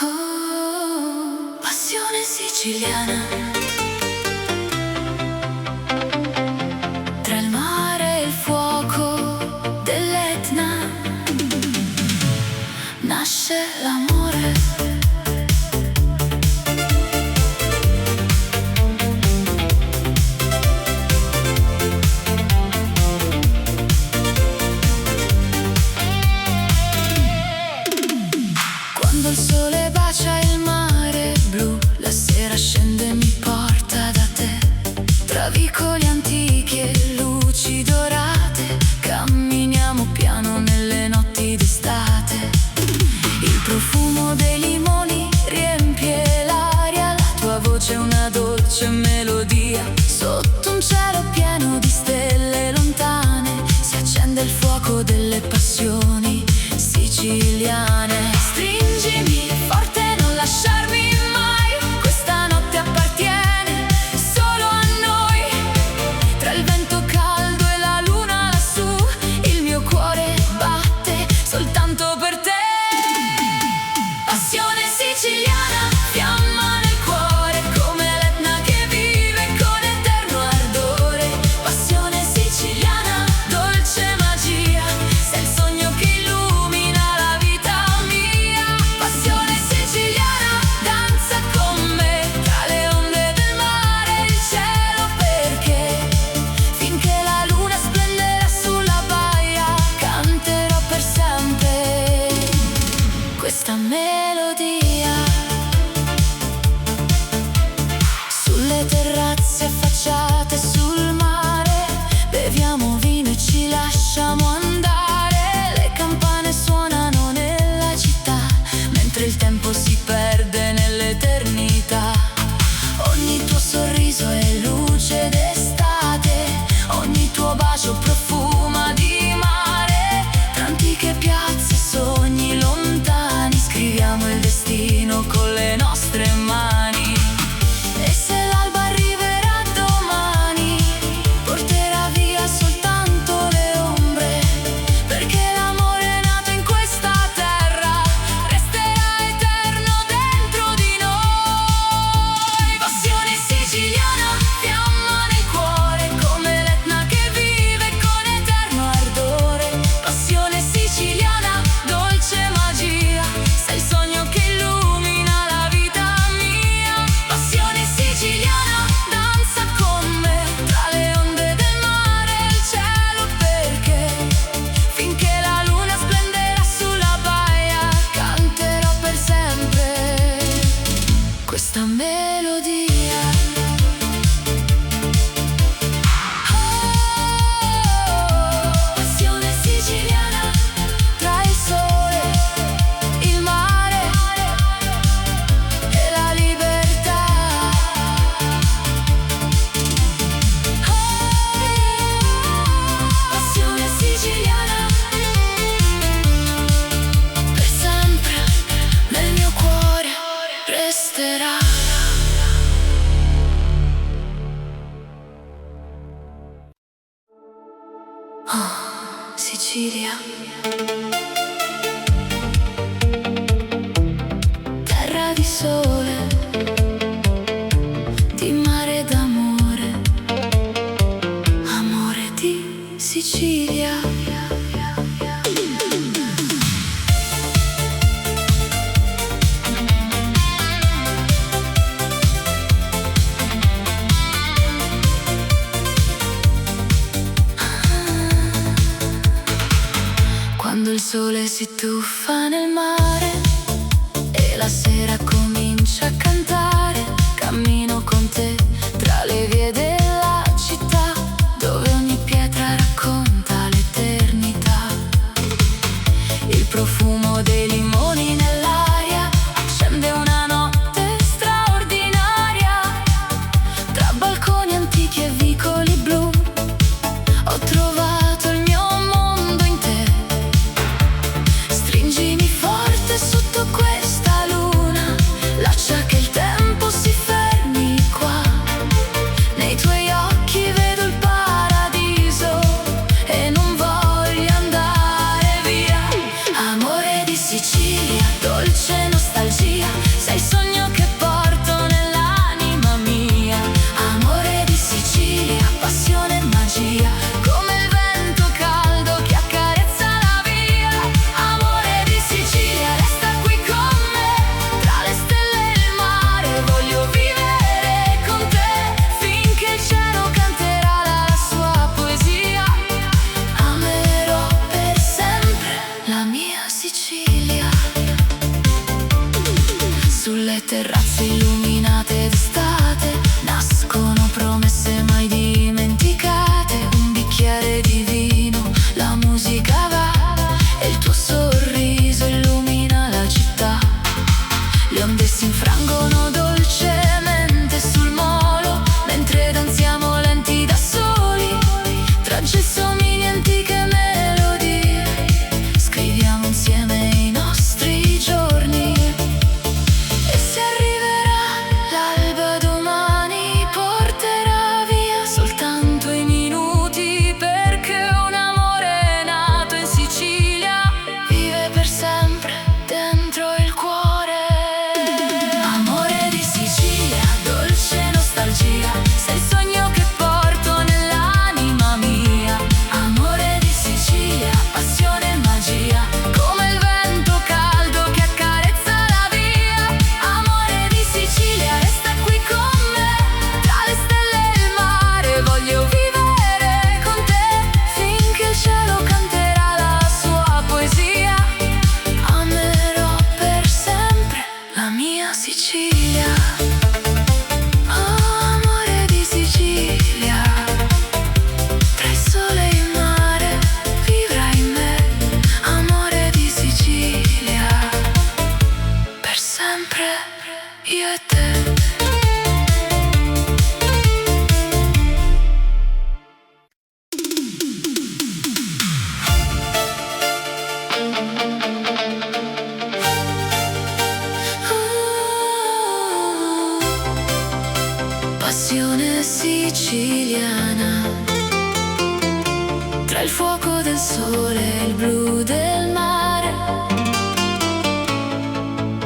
Oh, passione siciliana. Tra il mare e il fuoco dell'Etna nasce l'amore. Quando il sole bacia il mare blu, la sera scende e mi porta da te. Tra vicoli antichi e luci dorate, camminiamo piano nelle notti d'estate. Il profumo dei limoni riempie l'aria, la tua voce è una dolce melodia. Sotto un cielo pieno di stelle lontane si accende il fuoco delle passioni siciliane. Stringimi forte, non lasciarmi mai, questa notte appartiene solo a noi. Tra il vento caldo e la luna lassù, il mio cuore batte soltanto per te. Passione siciliana, fiamma nel cuore, come l'Etna che vive con eterno ardore. Passione siciliana, dolce magia, sei il sogno che illumina la vita mia. Passione siciliana, danza con me, tra le onde del mare e il cielo, perché finché la luna splenderà sulla baia, canterò per sempre questa melodia. Sulle terrazze affacciate sul mare, beviamo vino e ci lasciamo andare. Le campane suonano nella città, mentre il tempo si perde nell'eternità. Ogni tuo sorriso è luce d'estate, ogni tuo bacio profuma di mare. Tra antiche piazze, sogni lontani, scriviamo il destino con le nostre mani. E se l'alba arriverà domani, porterà via soltanto le ombre, perché l'amore è nato in questa terra, resterà eterno dentro di noi. Passione siciliana, fiamma nel cuore, come l'Etna che vive con eterno ardore. Passione siciliana, dolce magia, sei il sogno che illumina la vita mia. Passione siciliana, danza con me, tra le onde del mare e il cielo, perché finché la luna splenderà sulla baia, canterò per sempre questa melodia. Oh, passione siciliana, tra il sole, il mare e la libertà. Oh, passione siciliana, per sempre nel mio cuore resterà. Oh, Sicilia, terra di sole, di mare d'amore, amore di Sicilia. Quando il sole si tuffa nel mare e la sera comincia a cantare, cammino con te tra le vie della città, dove ogni pietra racconta l'eternità. Il profumo dei limoni nell'aria accende una notte straordinaria. Tra balconi antichi e vicoli blu ho trovato il mio mondo in te. Stringimi forte sotto questa luna, dolce nostalgia, sei il sogno che porto nell'anima mia. Amore di Sicilia, passione e magia, come il vento caldo che accarezza la via. Amore di Sicilia, resta qui con me, tra le stelle e il mare, voglio vivere con te, finché il cielo canterà la sua poesia. Amerò per sempre la mia Sicilia. Sulle terrazze illuminate d'estate nascono promesse mai dimenticate. Un bicchiere di vino, la musica va, e il tuo sorriso illumina la città. Le onde si infrangono dolcemente sul molo, mentre danziamo lenti da soli, tra gelsomini e antiche melodie. Scriviamo insieme i nostri giorni, e se arriverà l'alba domani porterà via soltanto i minuti, perché un amore nato in Sicilia vive per sempre dentro il cuore. Amore di Sicilia, dolce nostalgia, sei il sogno che porto nell'anima mia. Amore di Sicilia, passione e magia, come il vento caldo che accarezza la via. Amore di Sicilia, resta qui con me, tra le stelle e il mare, voglio vivere con te, finché il cielo canterà la sua poesia. Amerò per sempre la mia Sicilia. Oh, amore di Sicilia, tra il sole e il mare vivrai in me. Amore di Sicilia, per sempre io e te. Passione siciliana, tra il fuoco del sole e il blu del mare,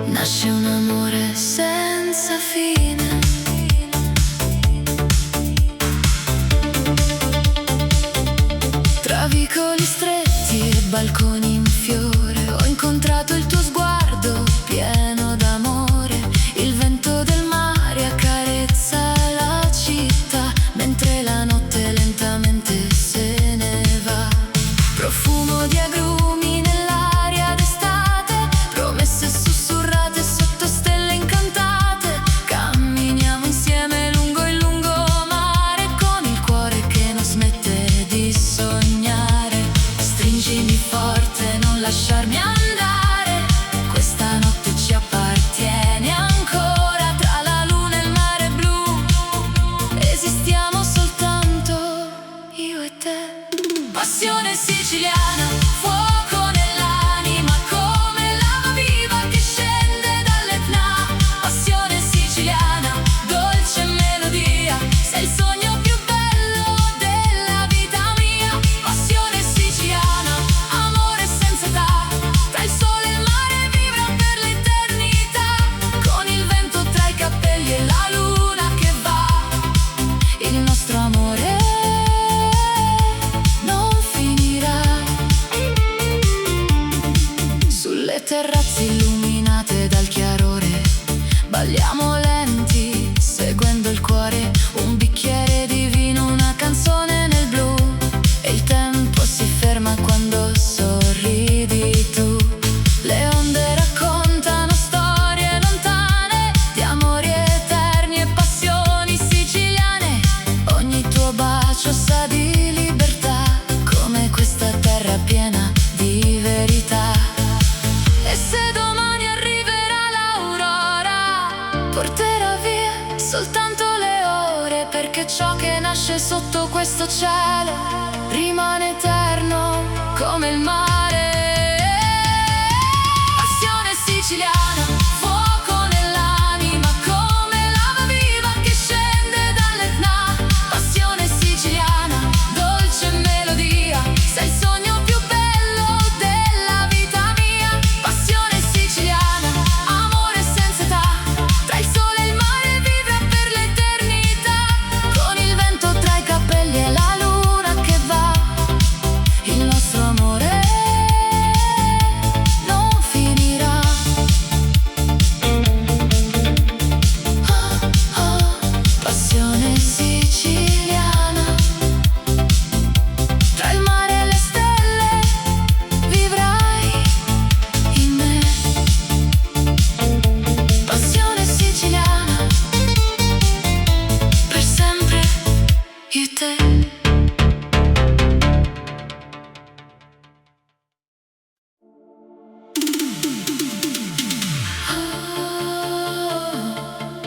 nasce un amore senza fine. Tra vicoli stretti e balconi in fiore, ho incontrato il tuo sguardo pieno d'amore. Il vento del mare accarezza la città, mentre la notte lentamente se ne va. Profumo di agrumi nell'aria d'estate, promesse sussurrate sotto stelle incantate. Camminiamo insieme lungo il lungomare, con il cuore che non smette di sognare. Stringimi forte, non lasciarmi andare, questa notte ci appartiene ancora. Tra la luna e il mare blu esistiamo soltanto io e te. Passione siciliana, fuoco nell'anima, come lava viva che scende dall'Etna. Passione siciliana, dolce melodia, sei il sogno più bello della vita mia. Passione siciliana, amore senza età, tra il sole e il mare vibra per l'eternità, con il vento tra i capelli e la luna che va. Il nostro amore non finirà. Sulle terrazze illuminate dal chiarore balliamo lenti, seguendo il cuore. Un bicchiere di vino, una canzone nel blu, e il tempo si ferma quando sorridi tu. Le onde raccontano storie lontane, di amori eterni e passioni siciliane. Ogni tuo bacio sa di libertà, come questa terra piena di verità. E se domani arriverà l'aurora, porterà via soltanto le ore, perché ciò che nasce sotto questo cielo rimane eterno come il mare. Passione siciliana, fuoco nell'anima, come lava viva che scende dall'Etna. Passione siciliana, dolce melodia, sei il sogno più bello della vita mia. Passione siciliana,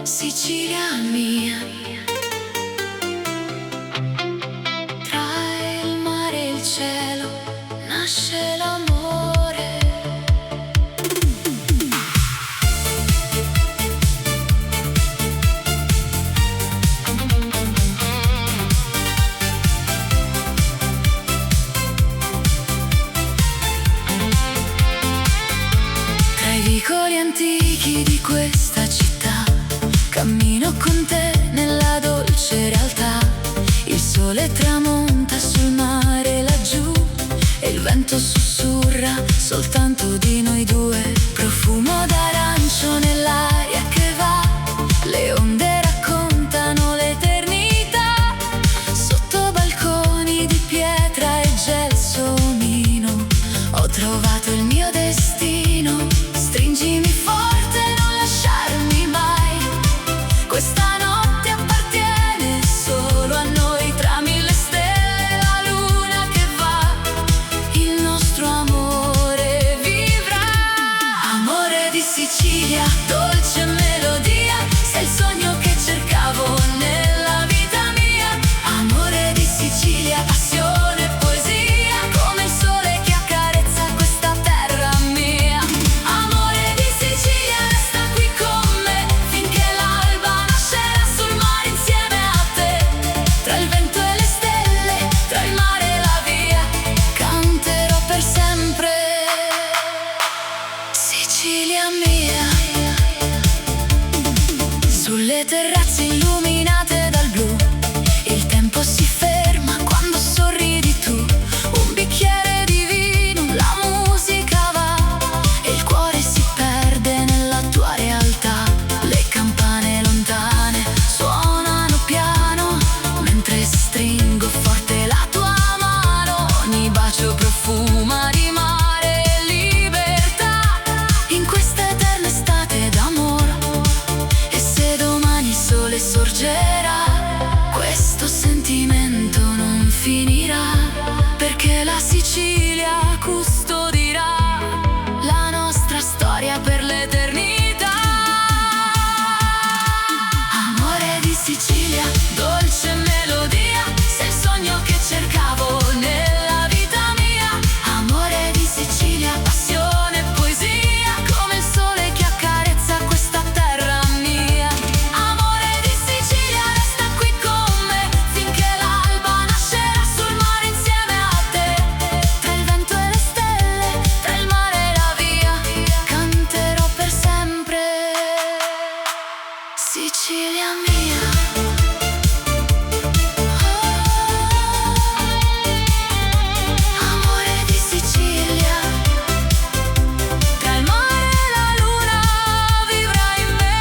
Sicilia mia. Tra il mare e il cielo nasce l'amore. Tra i vicoli antichi di questa città cammino con te nella dolce realtà. Il sole tramonta sul mare laggiù e il vento sussurra soltanto di noi due. Profumo d'arancio nell'aria che va, le onde raccontano l'eternità. Sotto balconi di pietra e gelsomino ho trovato il mio destino. Stringimi forte, non lasciarmi mai. Questa notte appartiene solo a noi. Tra mille stelle la luna che va, il nostro amore vivrà. Amore di Sicilia, dolce melodia, sei il sogno che cercavo nella vita mia. Amore di Sicilia, passione e poesia, come il sole che accarezza questa terra mia. Amore di Sicilia, resta qui con me finché l'alba nascerà sul mare insieme a te. Tra il vento e le stelle, tra il mare e la via, canterò per sempre. Sicilia mia. Sulle terrazze illuminate dal blu, il tempo si ferma quando sorridi tu. Un bicchiere di vino, la musica va e il cuore si perde nella tua realtà. Le campane lontane suonano piano mentre stringo forte la tua mano. Ogni bacio profuma di mare e libertà in questa eterna estate d'amore. E se domani il sole sorgerà, questo sentimento non finirà, perché la Sicilia custodirà la nostra storia per l'eternità. Amore di Sicilia, dolce melodia, sei il sogno che cercavo nella vita mia. Amore di Sicilia, passione e poesia, come il sole che accarezza questa terra mia. Amore di Sicilia, resta qui con me finché l'alba nascerà sul mare insieme a te. Tra il vento e le stelle, tra il mare e la via, canterò per sempre. Sicilia mia. Amore di Sicilia, tra il mare e la luna vivrai in me.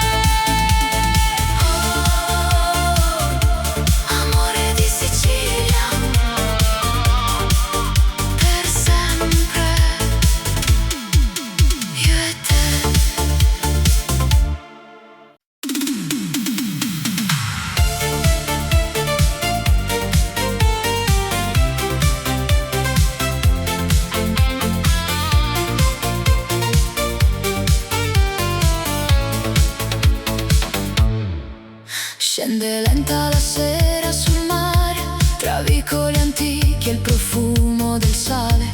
Amore di Sicilia, per sempre, io e te. Scende lenta la sera sul mare, tra vicoli antichi e il profumo del sale.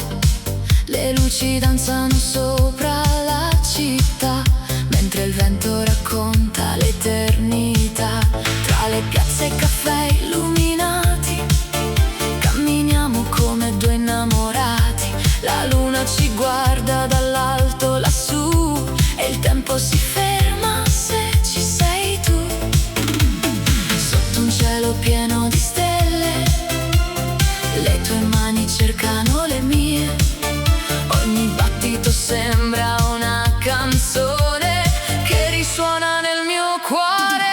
Le luci danzano sopra la città, mentre il vento racconta l'eternità. Tra le piazze e caffè illuminati, camminiamo come due innamorati. La luna ci guarda dall'alto lassù e il tempo si ferma se ci sei tu. Sotto un cielo pieno di stelle, le tue mani cercano le mie. Ogni battito sembra una canzone che risuona nel mio cuore.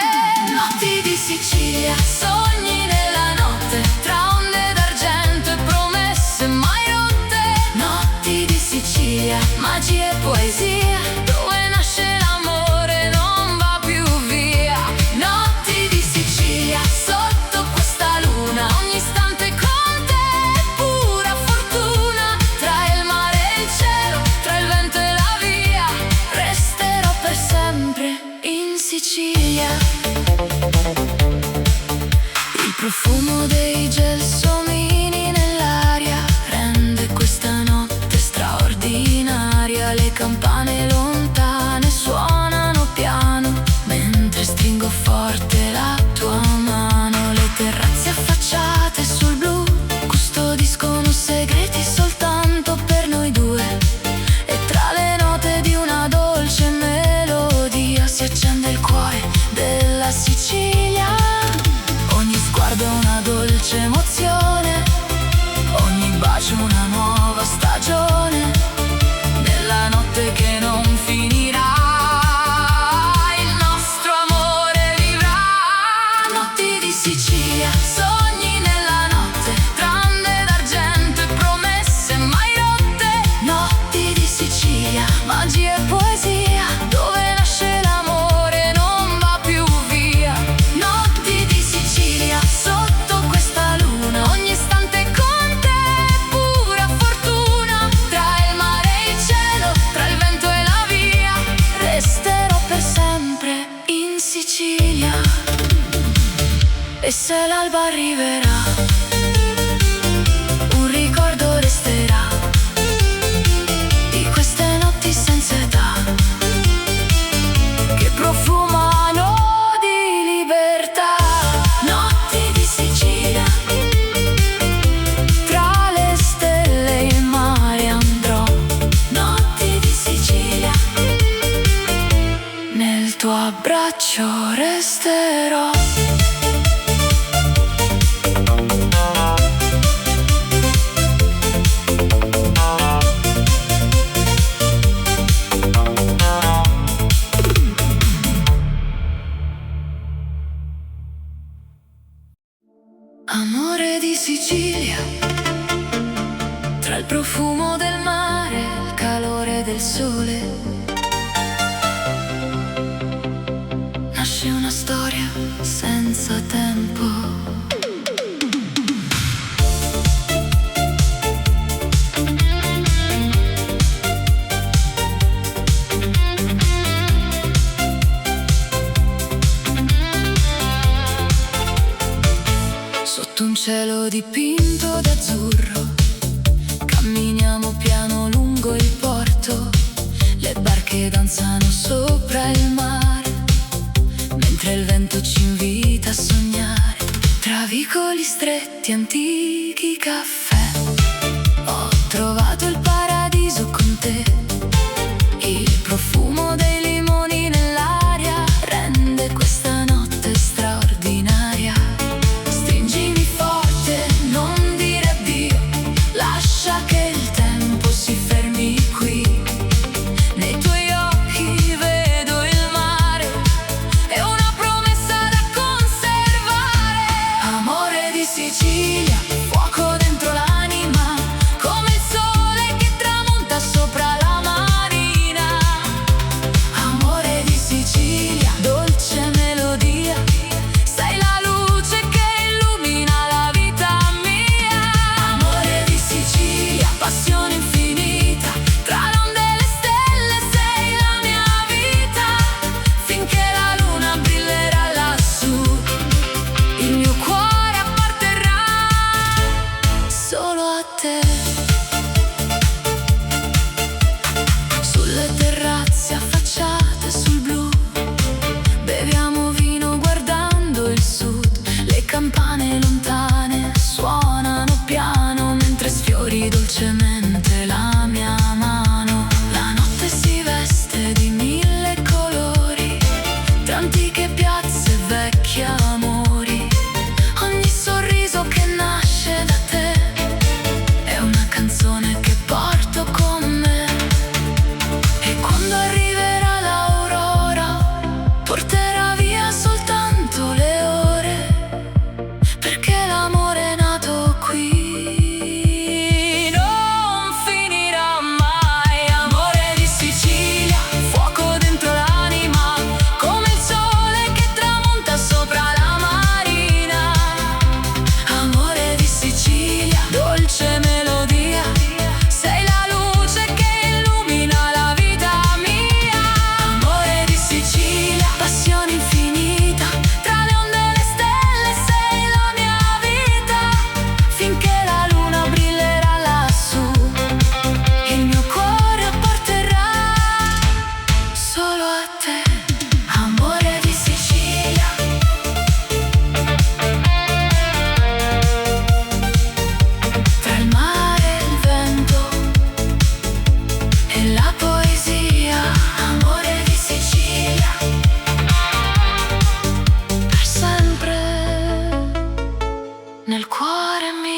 Notti di Sicilia, sogni nella notte, tra onde d'argento e promesse mai rotte. Notti di Sicilia, magia e poesia, dove nasce l'amore non va più via. Notti di Sicilia, sotto questa luna, ogni istante con te è pura fortuna. Tra il mare e il cielo, tra il vento e la via, resterò per sempre in Sicilia. Sicilia. Il profumo dei gelsomini nell'aria rende questa notte straordinaria. Le campane lontane suonano piano mentre stringo forte la tua mano. Le terrazze affacciate sul blu custodiscono segreti soltanto per noi due, e tra le note di una dolce melodia si accende il cuore della Sicilia. Ogni sguardo è una dolce emozione, ogni bacio una nuova stagione, nella notte che non finirà il nostro amore vivrà. Notti di Sicilia, sogni nella notte, tranne d'argento e promesse mai rotte. Notti di Sicilia, magia e poesia, dove nasce l'amore non va più via. Notti di Sicilia, sotto questa luna, ogni istante con te è pura fortuna. Tra il mare e il cielo, tra il vento e la via, resterò per sempre in Sicilia. E se l'alba arriverà, un ricordo resterà di queste notti senza età, che profumano di libertà. Notti di Sicilia, tra le stelle e il mare andrò. Notti di Sicilia, nel tuo abbraccio resterò. Amore di Sicilia, tra il profumo del mare, il calore del sole, nasce una storia senza tempo. Sotto un cielo dipinto d'azzurro, camminiamo piano lungo il porto. Le barche danzano sopra il mare, mentre il vento ci invita a sognare. Tra vicoli stretti, antichi caffè, ho trovato il paradiso con te. Il profumo dei limoni nell'aria rende questa notte straordinaria. Stringimi forte, non dire addio, lascia che il tempo si fermi qui. Nei tuoi occhi vedo il mare, è una promessa da conservare. Amore di Sicilia, fuoco dentro l'anima, come il sole che tramonta sopra la te, amore di Sicilia. Tra il mare e il vento e la poesia, amore di Sicilia. Per sempre nel cuore mio.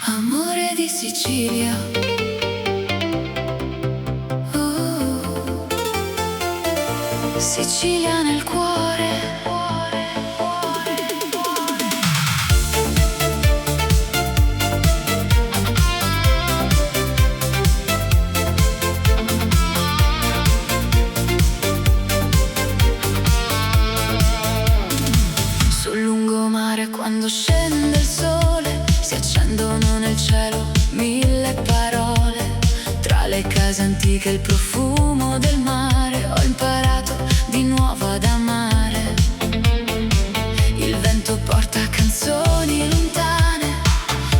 Amore di Sicilia. Sicilia nel cuore. Sul lungomare quando scende il sole si accendono nel cielo mille parole. Tra le case antiche il profumo del mare, ho imparato di nuovo ad amare. Il vento porta canzoni lontane,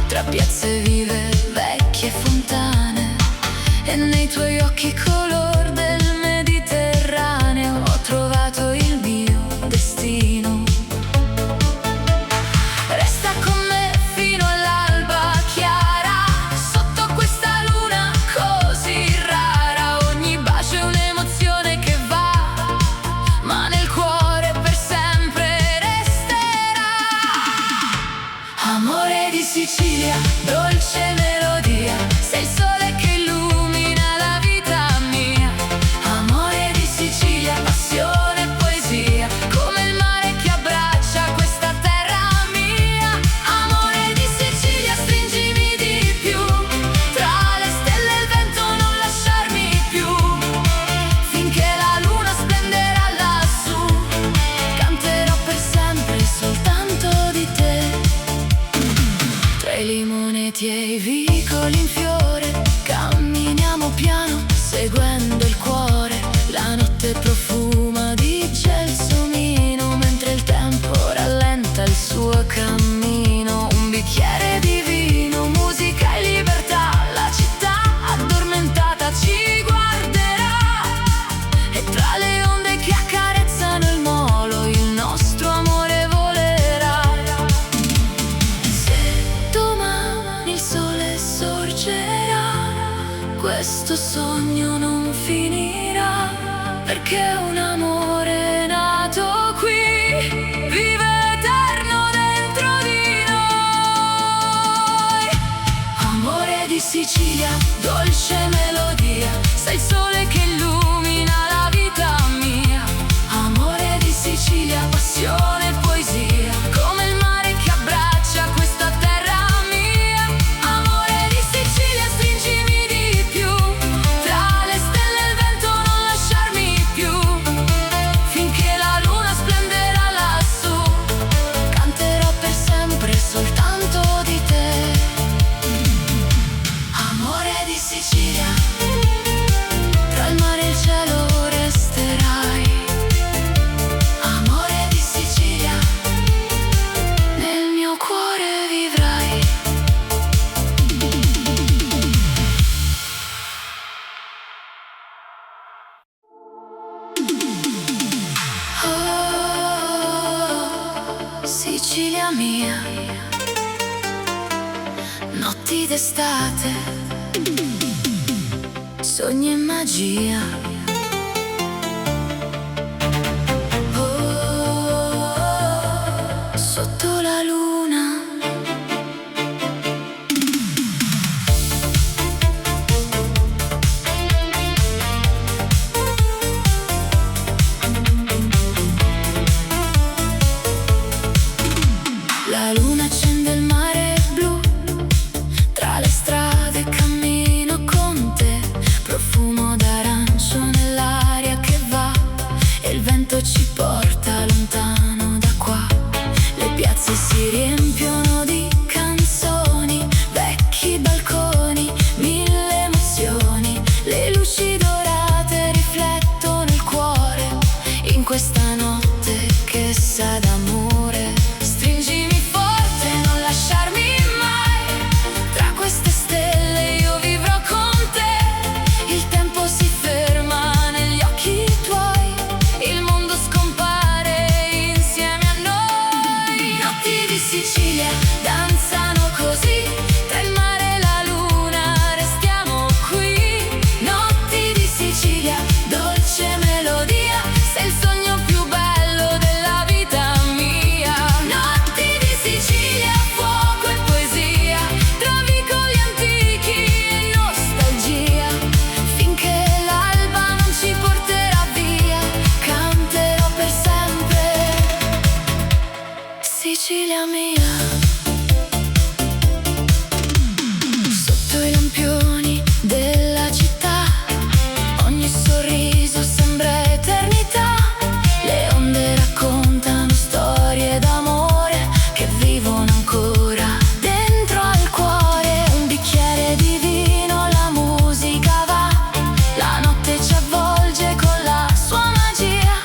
tra piazze vive, vecchie fontane. E nei tuoi occhi color del Mediterraneo ho trovato il mio destino. Resta con me fino all'alba chiara, sotto questa luna così rara. Ogni bacio è un'emozione che va, ma nel cuore per sempre resterà. Amore di Sicilia, dolce melodia, sei il sole che illumina la vita mia. Amore di Sicilia, passione e poesia, come il mare che abbraccia questa terra mia. Amore di Sicilia, stringimi di più, tra le stelle e il vento non lasciarmi più, finché la luna splenderà lassù, canterò per sempre soltanto di te. Tra i limoneti e i vicoli in fiore camminiamo piano seguendo il cuore. La notte profuma di gelsomino mentre il tempo rallenta il suo cammino. Un bicchiere di vino, musica e libertà, la città addormentata ci guarderà. E tra le onde che accarezzano il molo il nostro amore volerà. Se domani il sole sorgerà, questo sogno non finirà, perché un amore nato qui vive eterno dentro di noi. Amore di Sicilia, dolce melodia, sei il sole che illumina la vita mia. Amore di Sicilia, passione e poesia, come il mare che abbraccia questa terra mia. Amore di Sicilia, stringimi di più, tra le stelle e il vento non lasciarmi più, finché la luna splenderà lassù, canterò per sempre soltanto di te. Amore di Sicilia, tra il mare e il cielo resterai. Amore di Sicilia, nel mio cuore vivrai. Oh, Sicilia mia, notti d'estate, sogni e magia. Oh, sotto la luna. La luna accende il mare blu, tra le strade cammino con te, profumo d'arancio Sicilia danzano così, tra il mare e la luna restiamo qui. Notti di Sicilia, dolce melodia, sei il sogno più bello della vita mia. Notti di Sicilia, fuoco e poesia, tra vicoli antichi e nostalgia, finché l'alba non ci porterà via, canterò per sempre. Sicilia mia. Sotto i lampioni della città, ogni sorriso sembra eternità. Le onde raccontano storie d'amore che vivono ancora dentro al cuore. Un bicchiere di vino, la musica va, la notte ci avvolge con la sua magia.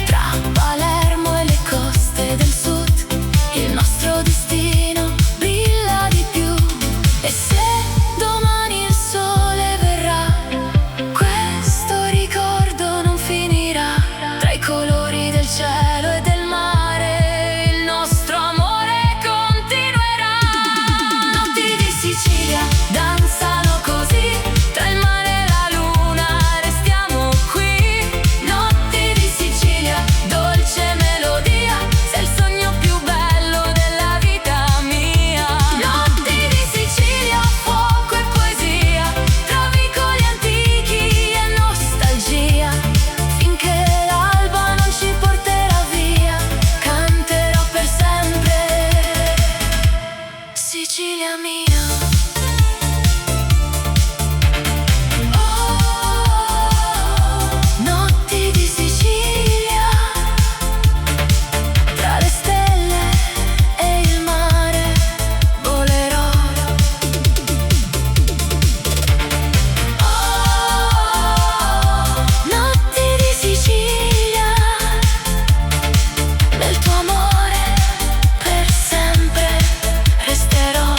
Tra Palermo e le coste del sud, il nostro destino brilla di più. E se domani il sole verrà, questo ricordo non finirà. Tra i colori del cielo e del mare, il nostro amore continuerà. Notti di Sicilia danzano così, tra il mare e la luna restiamo qui. Notti di Sicilia, dolce melodia, sei il sogno più bello della vita mia. Notti di Sicilia, fuoco e poesia, tra vicoli antichi e nostalgia, finché l'alba non ci porterà via, canterò per sempre. Sicilia mia. Notti di Sicilia, tra le stelle e il mare volerò. Notti di Sicilia, nel tuo amore per sempre resterò.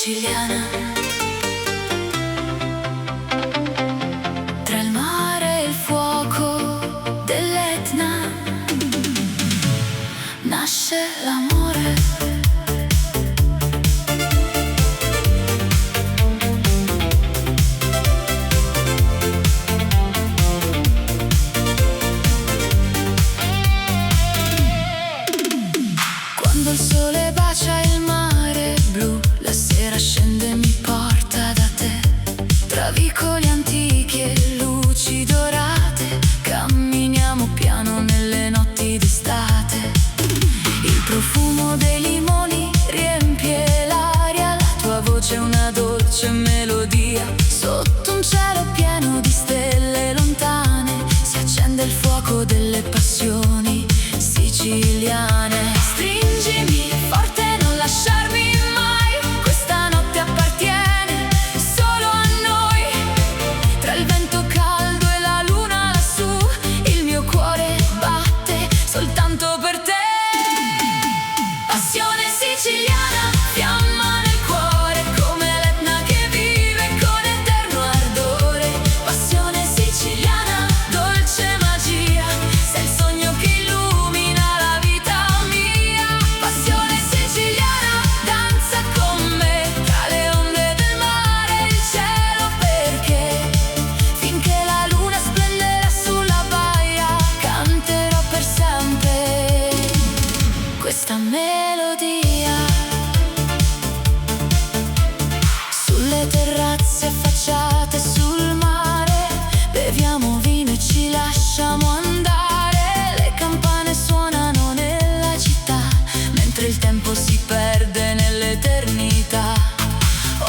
siciliana. Tra il mare e il fuoco dell'Etna nasce l'amore. Quando il sole bacia il mare blu, la sera scende e mi porta da te. Tra vicoli antichi e luci dorate, camminiamo piano nelle notti d'estate. Il profumo dei limoni riempie l'aria, la tua voce è una dolce melodia. Sotto un cielo pieno di stelle lontane si accende il fuoco delle passioni siciliane. Stringimi forte, non lasciarmi mai, questa notte appartiene solo a noi. Tra il vento caldo e la luna lassù, il mio cuore batte soltanto per te. Passione siciliana, fiamma nel cuore, come l'Etna che vive con eterno ardore. Passione siciliana, dolce magia, sei il sogno che illumina la vita mia. Passione siciliana, danza con me, tra le onde del mare e il cielo, perché finché la luna splenderà sulla baia, canterò per sempre questa melodia. Sulle terrazze affacciate sul mare, beviamo vino e ci lasciamo andare. Le campane suonano nella città, mentre il tempo si perde nell'eternità.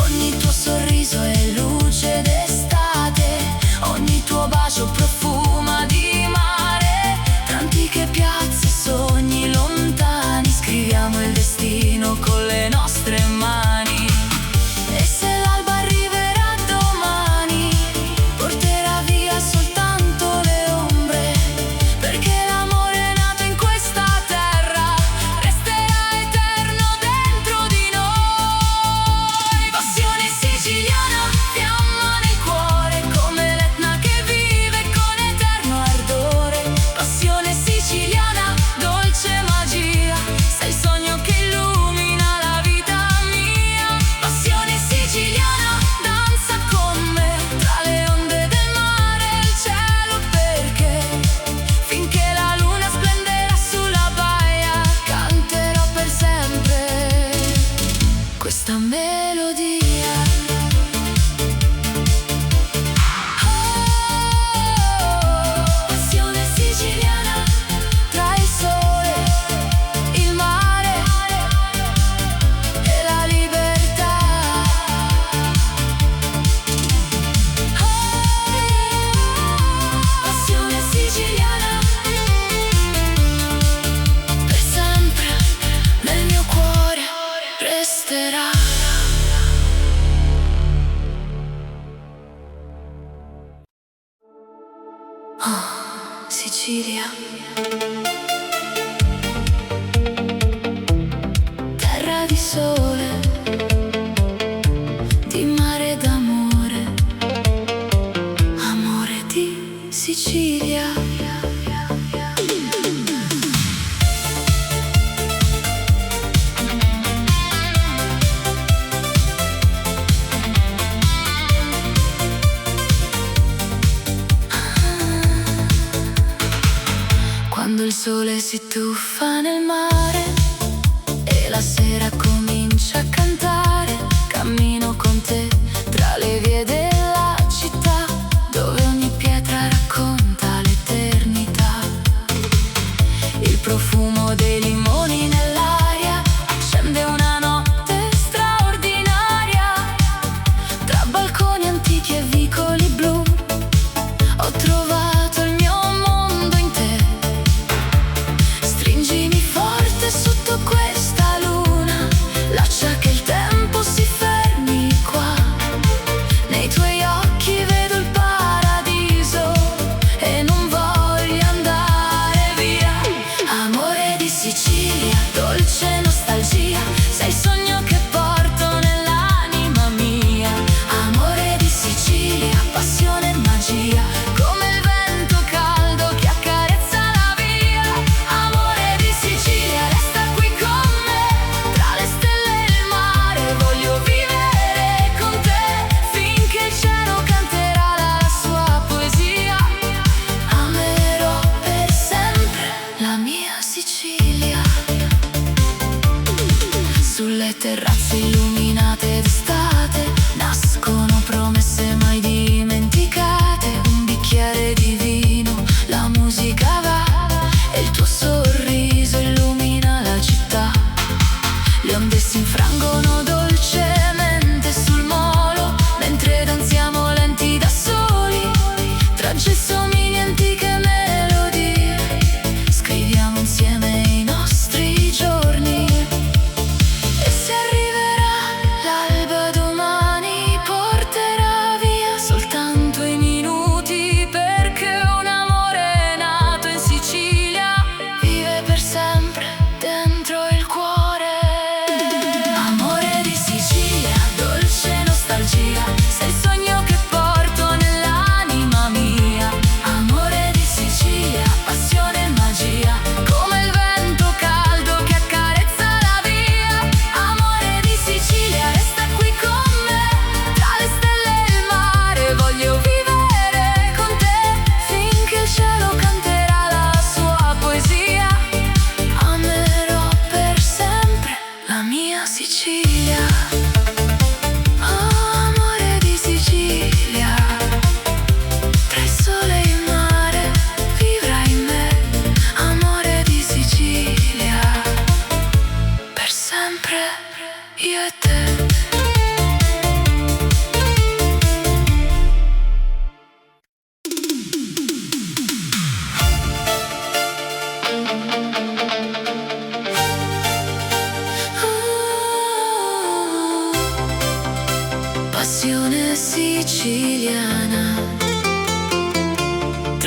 Ogni tuo sorriso è luce d'estate, ogni tuo bacio profuma di mare. Tra antiche piazze, sogni lontani, scriviamo il destino con le nostre mani. E se l'alba arriverà domani, porterà via soltanto le ombre, perché l'amore è nato in questa terra, resterà eterno dentro di noi. Passione siciliana, fiamma nel cuore, come l'Etna che vive con eterno ardore. Passione siciliana, dolce magia, sei il sogno che illumina la vita mia. Passione siciliana, danza con me, tra le onde del mare e il cielo, perché finché la luna splenderà sulla baia, canterò per sempre questa melodia. Passione siciliana, tra il sole, il mare e la libertà. Passione siciliana, per sempre nel mio cuore resterà. Sicilia, terra di sole, di mare e d'amore, amore di Sicilia. Quando il sole si tuffa nel mare e la sera comincia a cantare, cammino con te tra le vie della città, dove ogni pietra racconta l'eternità. Il profumo dei limoni nell'aria accende una notte straordinaria. Tra balconi antichi e vicoli blu ho trovato il mio mondo in te. Stringimi forte sotto questa luna, lascia che il tempo si fermi qua. Nei tuoi occhi vedo il paradiso e non voglio andare via. Amore di Sicilia,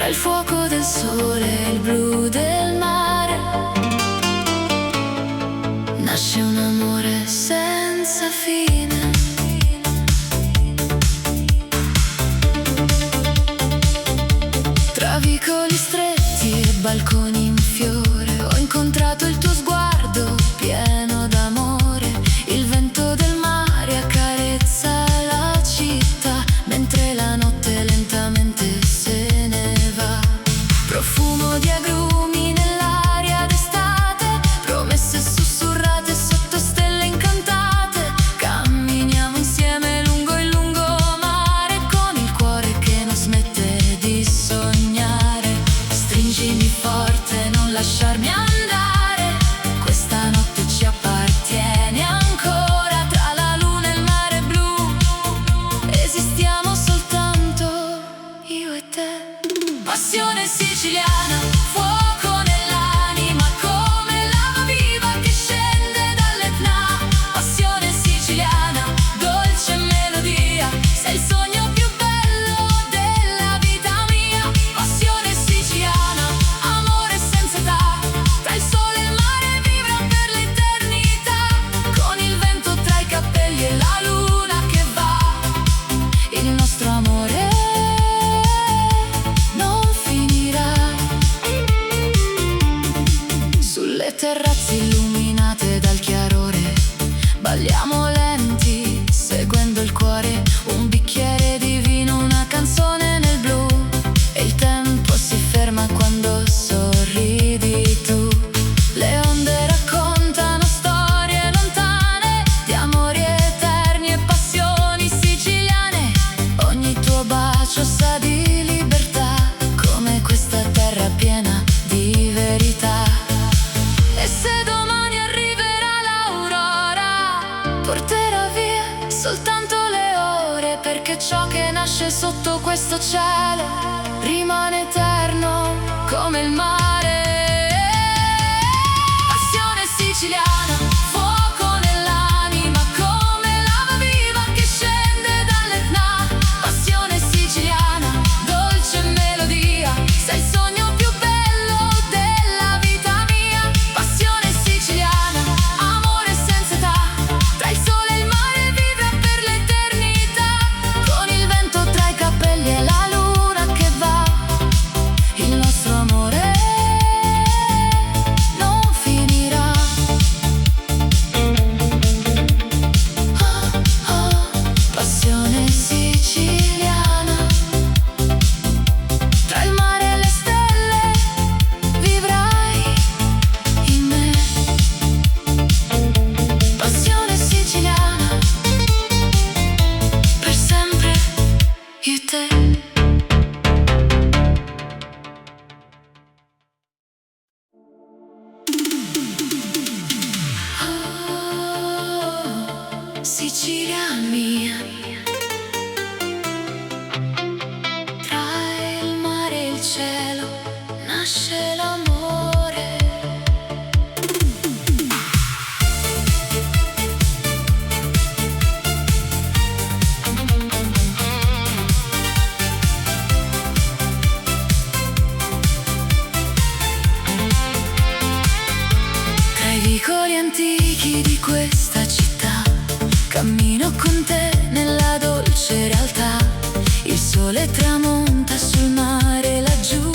tra il fuoco del sole e il blu del mare, nasce un amore senza fine. Tra vicoli stretti e balconi in fiore ho incontrato il tuo sguardo pieno d'amore. Il vento del mare accarezza la città mentre la notte lentamente se ne va. Profumo di agrumi nell'aria d'estate, promesse sussurrate sotto stelle incantate. Camminiamo insieme lungo il lungomare con il cuore che non smette di sognare. Stringimi forte, non lasciarmi andare, questa notte ci appartiene ancora. Tra la luna e il mare blu esistiamo soltanto io e te. Passione siciliana, fuoco nell'anima come lava viva che scende dall'Etna. Passione siciliana, dolce melodia, sei il sogno più bello della vita mia. Passione siciliana, amore senza età, tra il sole e il mare vibra per l'eternità. Con il vento tra i capelli e la luna che va, il nostro amore non finirà. Sulle terrazze illuminate dal chiarore balliamo lenti, seguendo il cuore. Un bicchiere di vino, una canzone nel blu, e il tempo si ferma quando sorridi tu. Le onde raccontano storie lontane di amori eterni e passioni siciliane. Ogni tuo bacio sa di libertà, come questa terra piena di verità. E se domani arriverà l'aurora, porterà via soltanto le ore, perché ciò che nasce sotto questo cielo rimane eterno come il mare. Passione siciliana, fuoco nell'anima come lava viva che scende dall'Etna. Passione siciliana, dolce melodia, sei il sogno più bello della vita mia. Passione siciliana, amore senza età, tra il sole e il mare vibra per l'eternità. Con il vento tra i capelli e la luna che va, il nostro amore non finirà. Oh, oh, passione siciliana, tra il mare e le stelle vivrai in me. Passione siciliana, per sempre io e te. Oh, Sicilia mia, tra il mare e il cielo nasce l'amore. Tra i vicoli antichi di questa città cammino con te nella dolce realtà. Il sole tramonta sul mare laggiù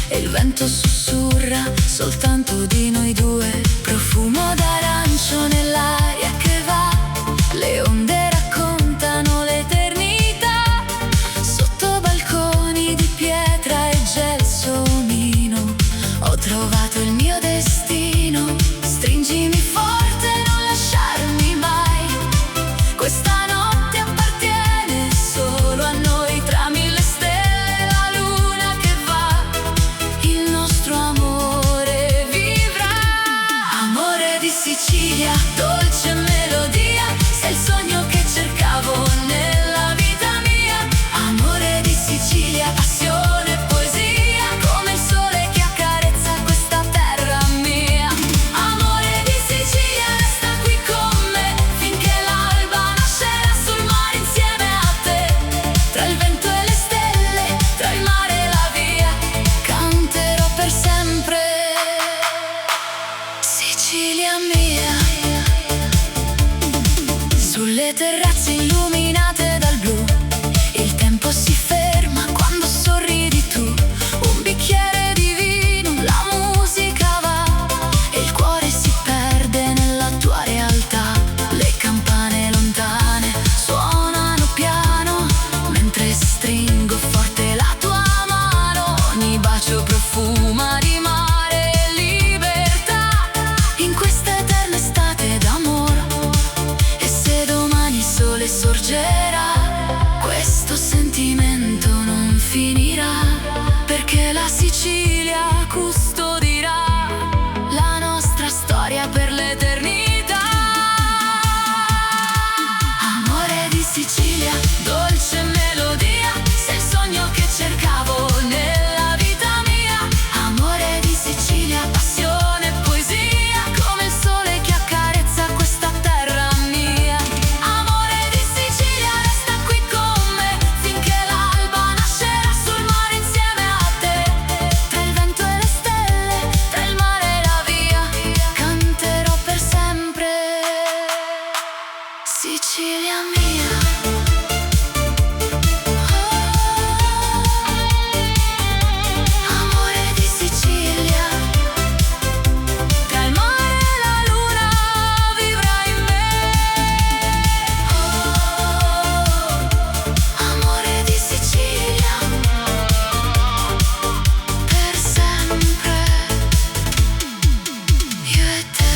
e il vento sussurra soltanto di noi due. Profumo d'arancio nell'aria che va, le onde raccontano l'eternità. Sotto balconi di pietra e gelsomino ho trovato il mio destino. Stringimi forte, non lasciarmi mai, questa notte appartiene solo a noi. Tra mille stelle la luna che va, il nostro amore vivrà. Amore di Sicilia, dolce melodia, sei il sogno che cercavo nella vita mia. Amore di Sicilia, passione e poesia, come il sole che accarezza questa terra mia. Amore di Sicilia, resta qui con me finché l'alba nascerà sul mare insieme a te. Tra il vento e le stelle, tra il mare e la via, terrazze illuminate dal blu. Il tempo si ferma quando sorridi tu. Un bicchiere di vino, la musica va e il cuore si perde nella tua realtà. Le campane lontane suonano piano mentre stringo forte la tua mano. Ogni bacio profuma di mare e libertà in questa eterna estate d'amore. E se domani il sole sorgerà, questo sentimento non finirà, perché la Sicilia custodirà la nostra storia per l'eternità. Amore di Sicilia, dolce melodia, sei il sogno che cercavo nella vita mia. Amore di Sicilia, passione e poesia, come il sole che accarezza questa terra mia. Amore di Sicilia, resta qui con me finché l'alba nascerà sul mare insieme a te. Tra il vento e le stelle, tra il mare e la via, canterò per sempre. Sicilia mia. Amore di Sicilia, tra il mare e la luna vivrai in me. Amore di Sicilia, per sempre, io e te.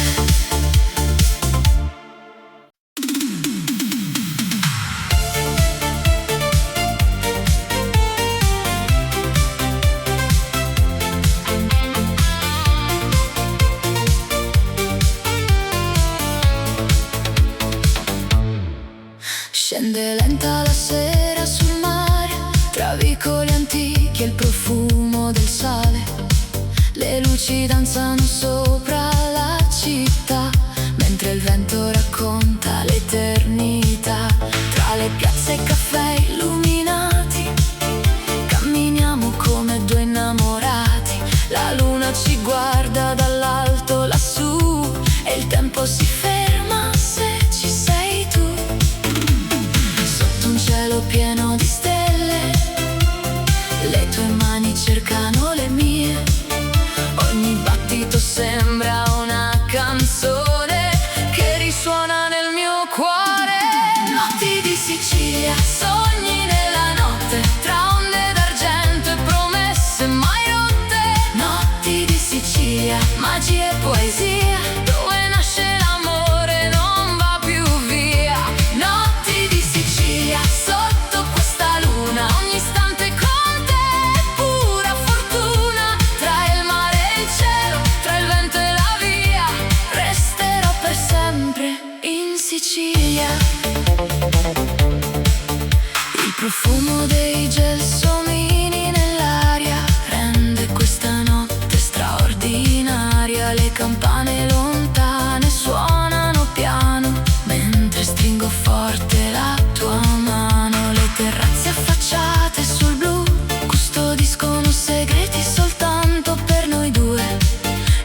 Scende lenta la sera sul mare, tra vicoli antichi e il profumo del sale. Le luci danzano sopra la città, mentre il vento racconta l'eternità. Tra le piazze e caffè illuminati, camminiamo come due innamorati. La luna ci guarda dall'alto lassù e il tempo si ferma se ci sei tu. Sotto un cielo pieno di stelle, le tue mani cercano le mie. Ogni battito sembra una canzone che risuona nel mio cuore. Notti di Sicilia, sogni nella notte, tra onde d'argento e promesse mai rotte. Notti di Sicilia, magia e poesia, dove nasce l'amore non va più via. Notti di Sicilia, sotto questa luna, ogni istante con te è pura fortuna. Tra il mare e il cielo, tra il vento e la via, resterò per sempre in Sicilia. Il profumo dei gelsomini nell'aria rende questa notte straordinaria. Le campane lontane suonano piano mentre stringo forte la tua mano. Le terrazze affacciate sul blu custodiscono segreti soltanto per noi due.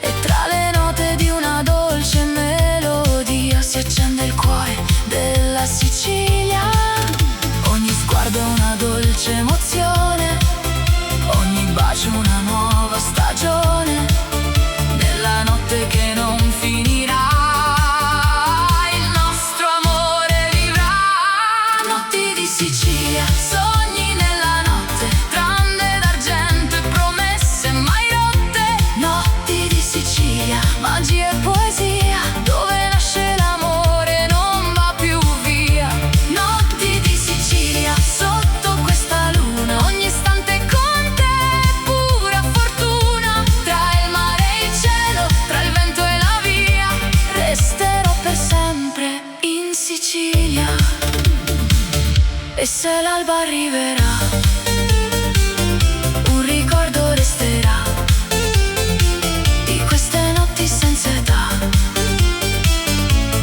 E tra le note di una dolce melodia si accende il cuore della Sicilia. Ogni sguardo è una dolce emozione, ogni bacio una nuova stagione. Nella notte che non finirà, il nostro amore vivrà. Notti di Sicilia, sogni nella notte, tra onde d'argento e promesse mai rotte. Notti di Sicilia, magia e poesia, dove nasce l'amore non va più via. Notti di Sicilia, sotto questa luna, ogni istante con te è pura fortuna. Tra il mare e il cielo, tra il vento e la via, resterò per sempre in Sicilia. E se l'alba arriverà, un ricordo resterà di queste notti senza età,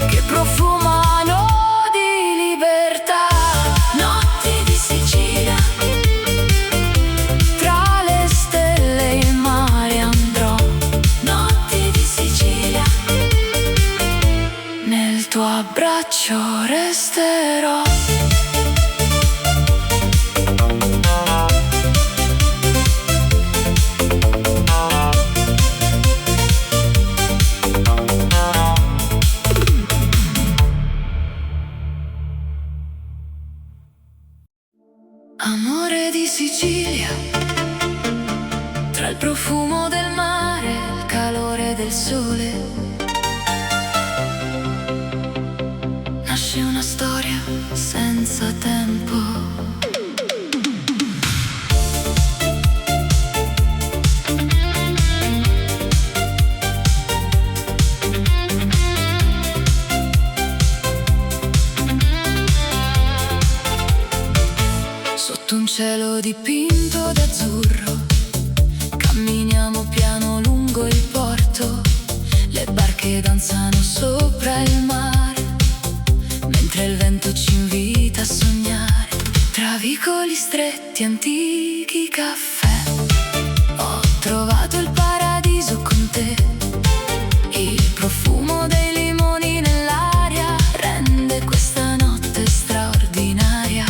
che profumano di libertà. Notti di Sicilia, tra le stelle e il mare andrò. Notti di Sicilia, nel tuo abbraccio resterò. porterò. Amore di Sicilia, tra il profumo del mare e il calore del sole, nasce una storia senza tempo. Sotto un cielo dipinto d'azzurro, camminiamo piano lungo il porto. Le barche danzano sopra il mare, mentre il vento ci invita a sognare. Tra vicoli stretti, antichi caffè, ho trovato il paradiso con te. Il profumo dei limoni nell'aria rende questa notte straordinaria.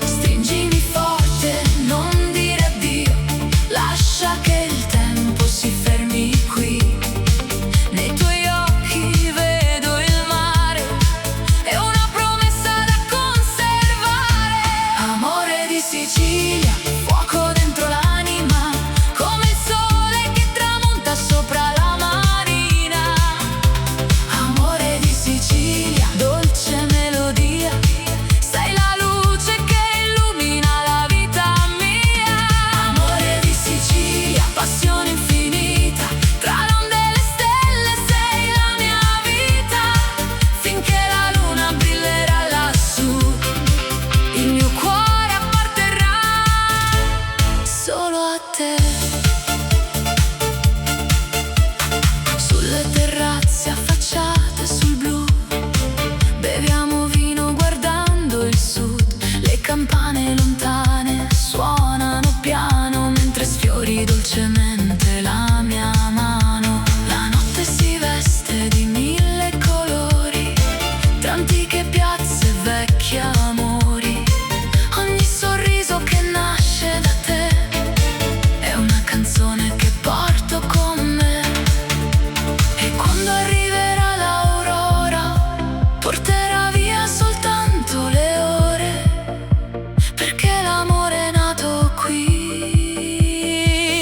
Stringimi forte, non dire addio, lascia che il tempo si fermi qui. Nei tuoi occhi vedo il mare, è una promessa da conservare. Amore di Sicilia, fuoco dentro l'anima, come il sole che tramonta sopra la marina. Amore di Sicilia, dolce melodia, sei la luce che illumina la vita mia. Amore di Sicilia, passione infinita, tra le onde e le stelle sei la mia vita. Finché la luna brillerà lassù, il mio cuore apparterrà solo a te. Sulle terrazze affacciate sul blu, beviamo vino guardando il sud. Le campane lontane suonano piano, mentre sfiori dolcemente la mia mano. La notte si veste di mille colori, tra antiche piazze e vecchi amori. Ogni sorriso che nasce da te è una canzone che porto con me. E quando arriverà l'aurora, porterà via soltanto le ore, perché l'amore è nato qui,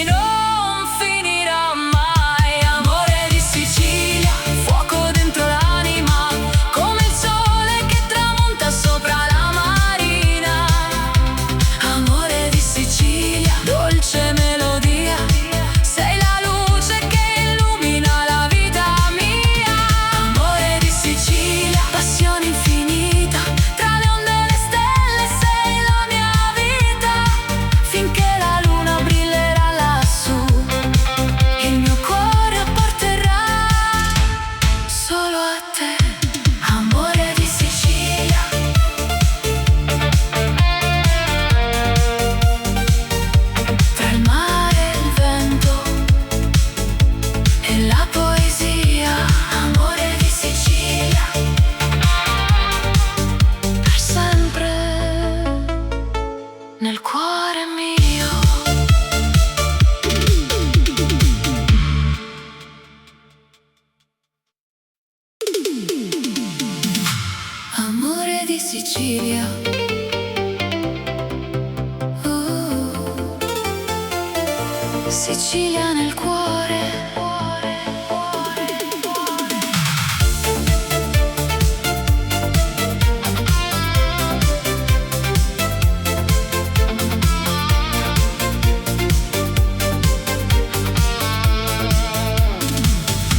non finirà mai. Amore di Sicilia, fuoco dentro l'anima, come il sole che tramonta sopra la marina. Amore di Sicilia, dolce melodia, sei la luce che illumina la vita mia. Amore di Sicilia, passione infinita, tra le onde e le stelle sei la mia vita. Finché la luna brillerà lassù, il mio cuore apparterrà solo a te. Amore di Sicilia, tra il mare e il vento e la poesia. Amore di Sicilia, per sempre nel cuore mio. Amore di Sicilia, Sicilia nel cuore.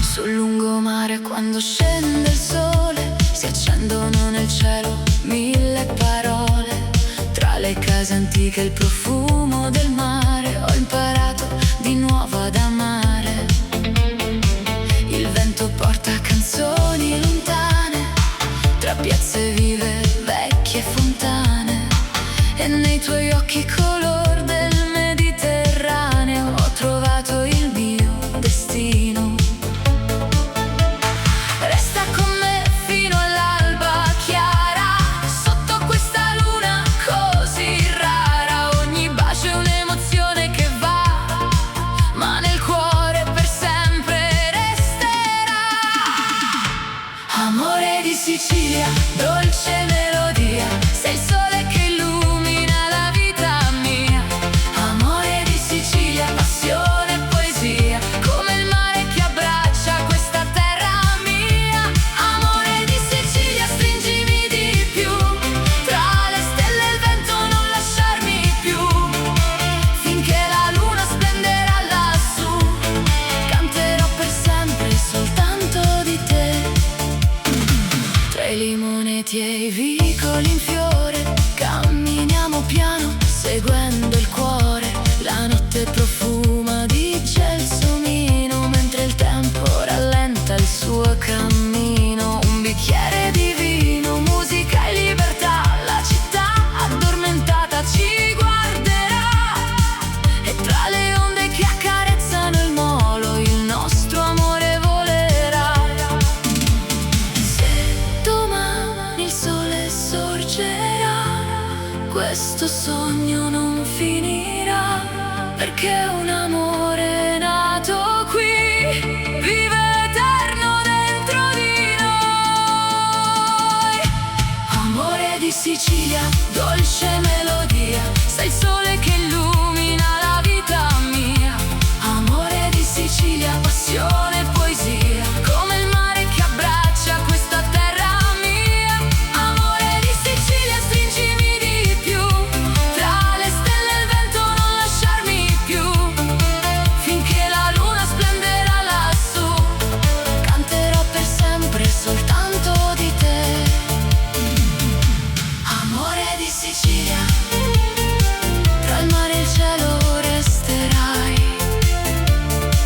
Sul lungomare quando scende il sole, si accendono nel cielo mille parole. Tra le case antiche e il profumo del mare, ho imparato di nuovo ad amare. Il vento porta canzoni lontane, tra piazze vive, vecchie fontane. E nei tuoi occhi color del Mediterraneo ho trovato il mio destino. Resta con me fino all'alba chiara, Sicilia, dolce melodia, sei il sole che illumina la vita mia. Amore di Sicilia, passione e poesia, come il mare che abbraccia questa terra mia. Amore di Sicilia, stringimi di più, tra le stelle e il vento non lasciarmi più, finché la luna splenderà lassù, canterò per sempre soltanto di te. Tra i limoneti e i vicoli in fiore, camminiamo piano seguendo il cuore. La notte profuma di gelsomino, mentre il tempo rallenta il suo cammino. Un bicchiere di vino, musica e libertà, la città addormentata ci guarderà, e tra le onde che accarezzano il molo il nostro amore volerà. Se domani il sole sorgerà, questo sogno non finirà, perché un amore nato qui vive eterno dentro di noi. Amore di Sicilia, dolce melodia, sei il sole che illumina la vita mia. Amore di Sicilia, passione e poesia, come il mare che abbraccia questa terra mia. Amore di Sicilia, stringimi di più, tra le stelle e il vento non lasciarmi più, finché la luna splenderà lassù, canterò per sempre soltanto di te. Amore di Sicilia, tra il mare e il cielo resterai.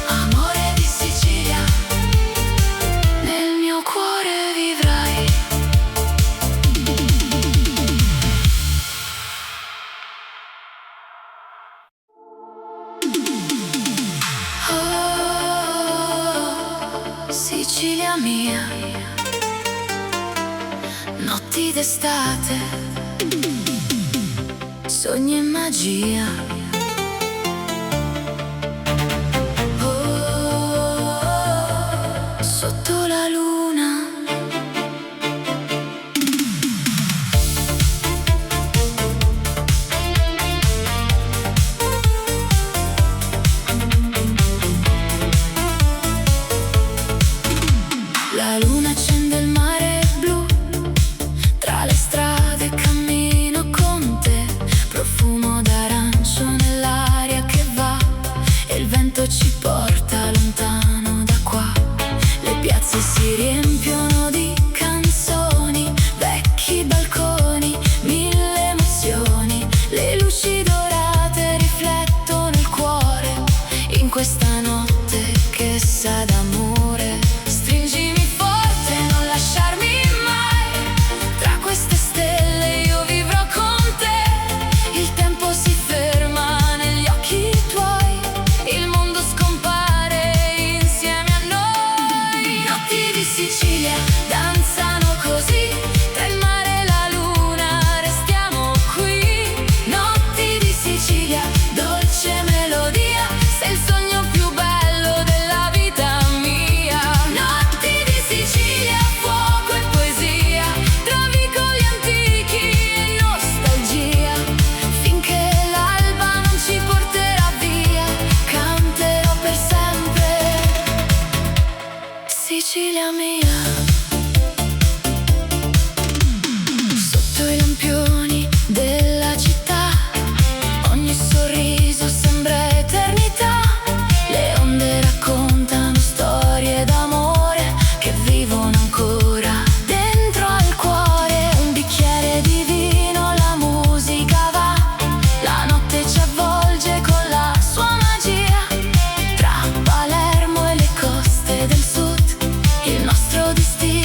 Amore di Sicilia, nel mio cuore vivrai. Oh, Sicilia mia, notti d'estate, sogni e magia. Oh, sotto la luna. La luna accende il mare blu, tra le strade cammino con te, profumo d'arancio nell'aria che va, e il vento ci porta lontano da qua. Le piazze si riempiono di canzoni, vecchi balconi, mille emozioni. Le luci dorate riflettono il cuore, in questa notte che sa d'amore. Stringimi forte, non lasciarmi mai, tra queste stelle io vivrò con te. Il tempo si ferma negli occhi tuoi, il mondo scompare insieme a noi. Notti di Sicilia danzano così, tra il mare e la luna restiamo qui. Notti di Sicilia, dolce melodia, sei il sogno più bello della vita mia. Notti di Sicilia, fuoco e poesia, tra vicoli antichi e nostalgia, finché l'alba non ci porterà via, canterò per sempre. Sicilia mia. Sotto i lampioni della città, ogni sorriso sembra eternità. Le onde raccontano storie d'amore che vivono ancora dentro al cuore. Un bicchiere di vino, la musica va, la notte ci avvolge con la sua magia. Tra Palermo e le coste del sud, il nostro destino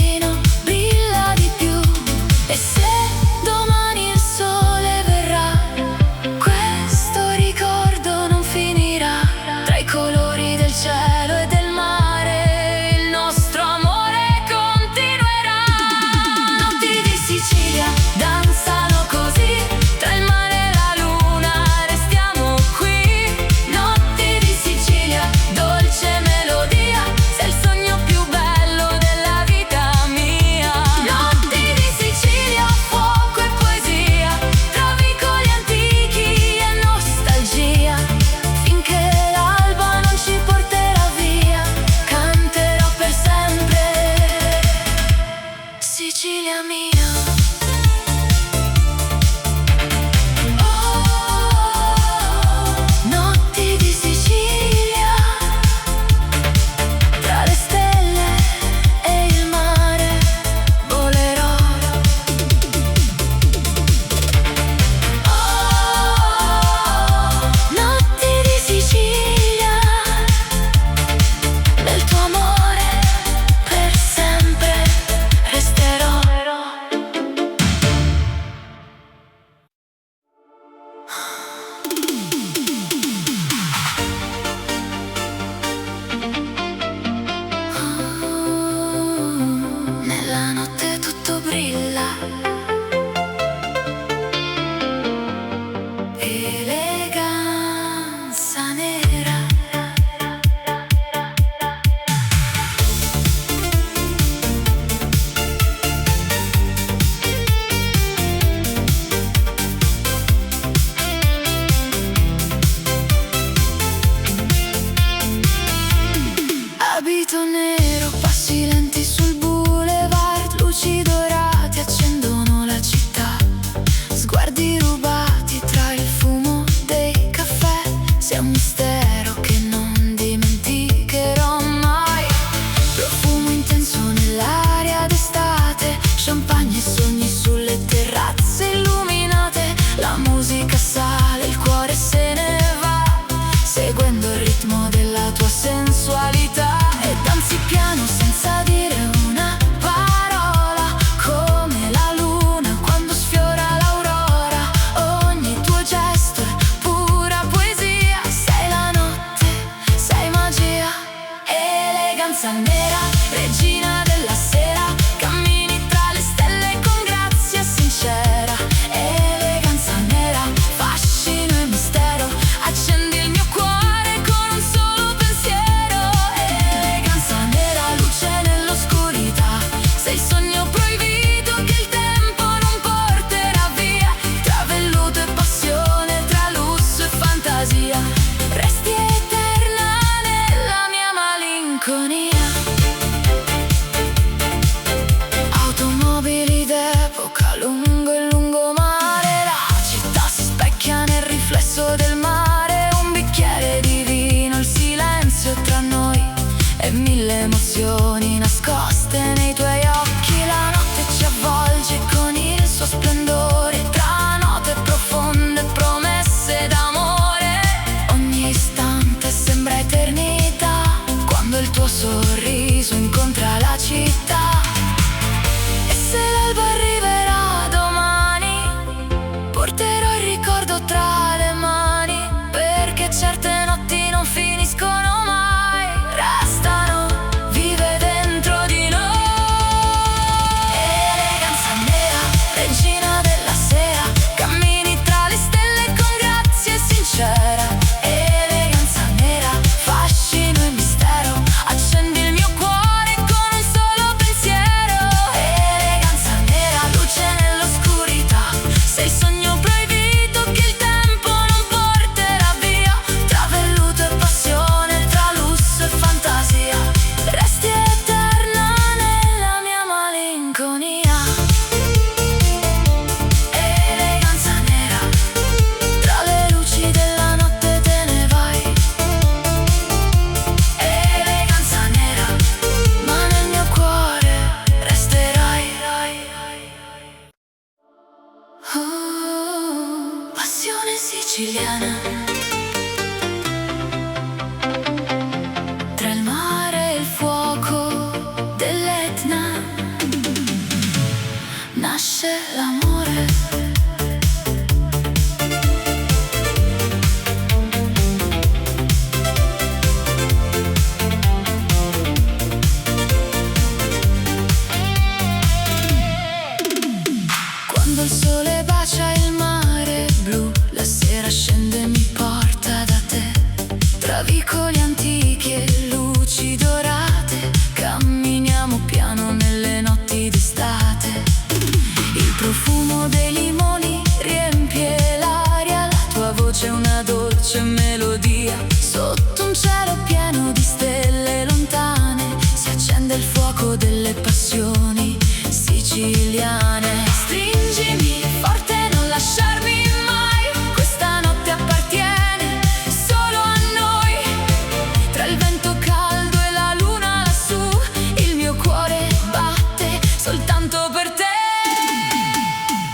Sicilia mia. Notti di Sicilia, tra le stelle e il mare volerò. Notti di Sicilia, nel tuo amore per sempre resterò. Nella notte tutto brilla, eleganza nera. Abito nero, passi lenti sul boulevard, luci dorate accendono la città, sguardi rubati tra il fumo dei caffè, sei un mistero che non dimenticherò mai. Profumo intenso nell'aria d'estate, champagne e sogni sulle terrazze illuminate, la musica sale, il cuore se ne va, seguendo il ritmo della tua sensualità. E danzi piano senza dire una parola, come la luna quando sfiora l'aurora. Ogni tuo gesto è pura poesia, sei la notte, sei magia. Eleganza nera, regina della sera, cammini tra le stelle con grazia sincera. Eleganza nera, fascino e mistero, accendi il mio cuore con un solo pensiero. Eleganza nera, luce nell'oscurità, sei il sogno proibito che il tempo non porterà via. Tra velluto e passione, tra lusso e fantasia, resti eterna nella mia malinconia. Automobili d'epoca lungo il lungomare, la città si specchia nel riflesso del mare. Un bicchiere di vino, il silenzio tra noi e mille emozioni nascoste nei tuoi occhi. La notte ci avvolge con il suo splendore, tra note profonde, promesse d'amore. Ogni istante sembra eternità, quando il tuo sorriso incontra la città. E se l'alba arriverà domani, porterò il ricordo tra le mani, perché certe notti non finiscono mai, restano vive dentro di noi. Eleganza nera, regina della sera, cammini tra le stelle con grazia sincera. Eleganza nera, fascino e mistero, accendi il mio cuore con un solo pensiero. Eleganza nera, luce nell'oscurità, sei il sogno proibito che il tempo non porterà via. Tra velluto e passione, tra lusso e fantasia, resti eterna nella mia malinconia. Eleganza nera, tra le luci della notte te ne vai. Eleganza nera, ma nel mio cuore resterai. Passione siciliana, tra il mare e il fuoco dell'Etna nasce l'amore. Quando il sole bacia il mare blu, la sera scende e mi porta da te. Tra vicoli antichi e luci dorate, camminiamo piano nelle notti d'estate. Il profumo dei limoni riempie l'aria, la tua voce è una dolce melodia. Sotto un cielo pieno di stelle lontane si accende il fuoco delle passioni. Si siciliane. Stringimi forte, non lasciarmi mai, questa notte appartiene solo a noi. Tra il vento caldo e la luna lassù, il mio cuore batte soltanto per te.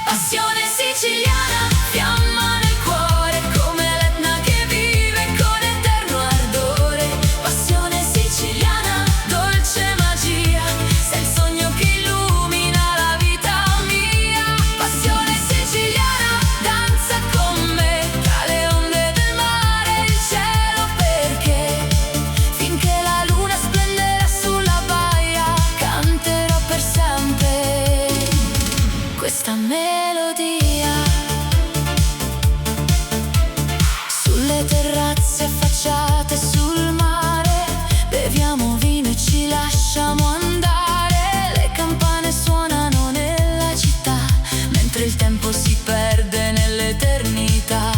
Passione siciliana, fiamma nel cuore, come l'Etna che vive con eterno ardore. Passione siciliana, dolce magia, sei il sogno che illumina la vita mia. Passione siciliana, danza con me tra le onde del mare e il cielo, perché finché la luna splenderà sulla baia canterò per sempre questa melodia. Sulle terrazze affacciate sul mare, beviamo vino e ci lasciamo andare. Le campane suonano nella città, mentre il tempo si perde nell'eternità.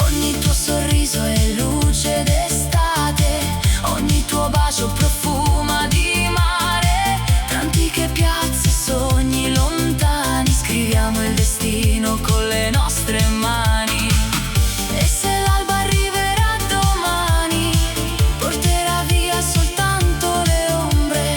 Ogni tuo sorriso è luce d'estate, ogni tuo bacio profuma di mare. Tra antiche piazze, sogni lontani, scriviamo il destino con le nostre mani. E se l'alba arriverà domani, porterà via soltanto le ombre,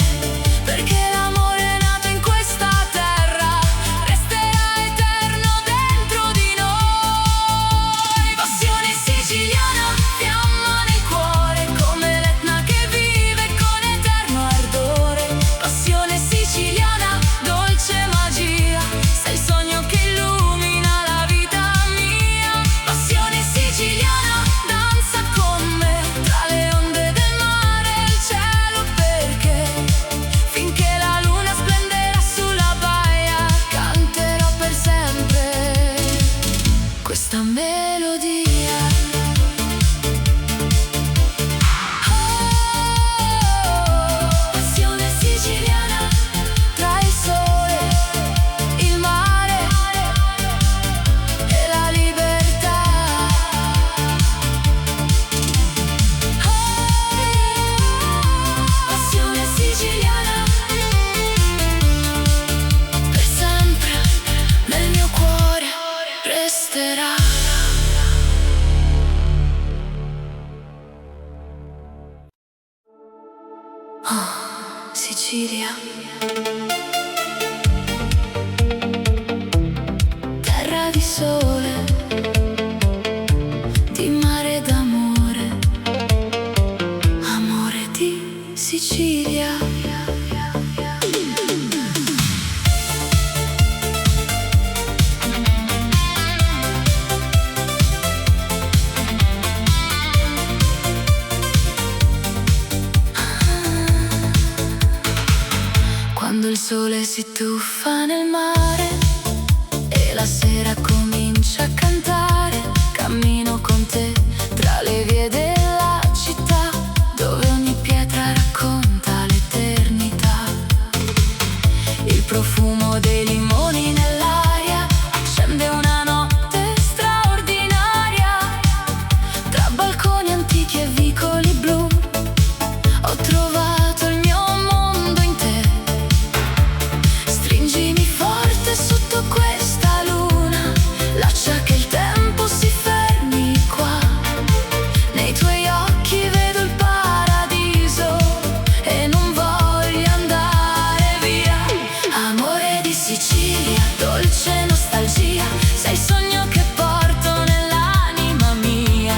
perché l'amore è nato in questa terra, resterà eterno dentro di noi. Passione siciliana, fiamma nel cuore, come l'Etna che vive con eterno ardore. Passione siciliana, dolce magia, sei il sogno che illumina la vita mia. Passione siciliana, danza con me tra le onde del mare e il cielo, perché finché la luna splenderà sulla baia canterò per sempre questa melodia. Passione siciliana, tra il sole, il mare e la libertà. Passione siciliana, per sempre nel mio cuore resterà. Oh, Sicilia, terra di sole, di mare e d'amore, amore di Sicilia. Quando il sole si tuffa nel mare e la sera comincia a cantare, cammino con te tra le vie della città, dove ogni pietra racconta l'eternità. Il profumo dei limoni nell'aria accende una notte straordinaria. Tra balconi antichi e vicoli blu ho trovato il mio mondo in te. Stringimi forte sotto questa luna, lascia che il tempo si fermi qua. Nei tuoi occhi vedo il paradiso e non voglio andare via. Amore di Sicilia, dolce nostalgia, sei il sogno che porto nell'anima mia.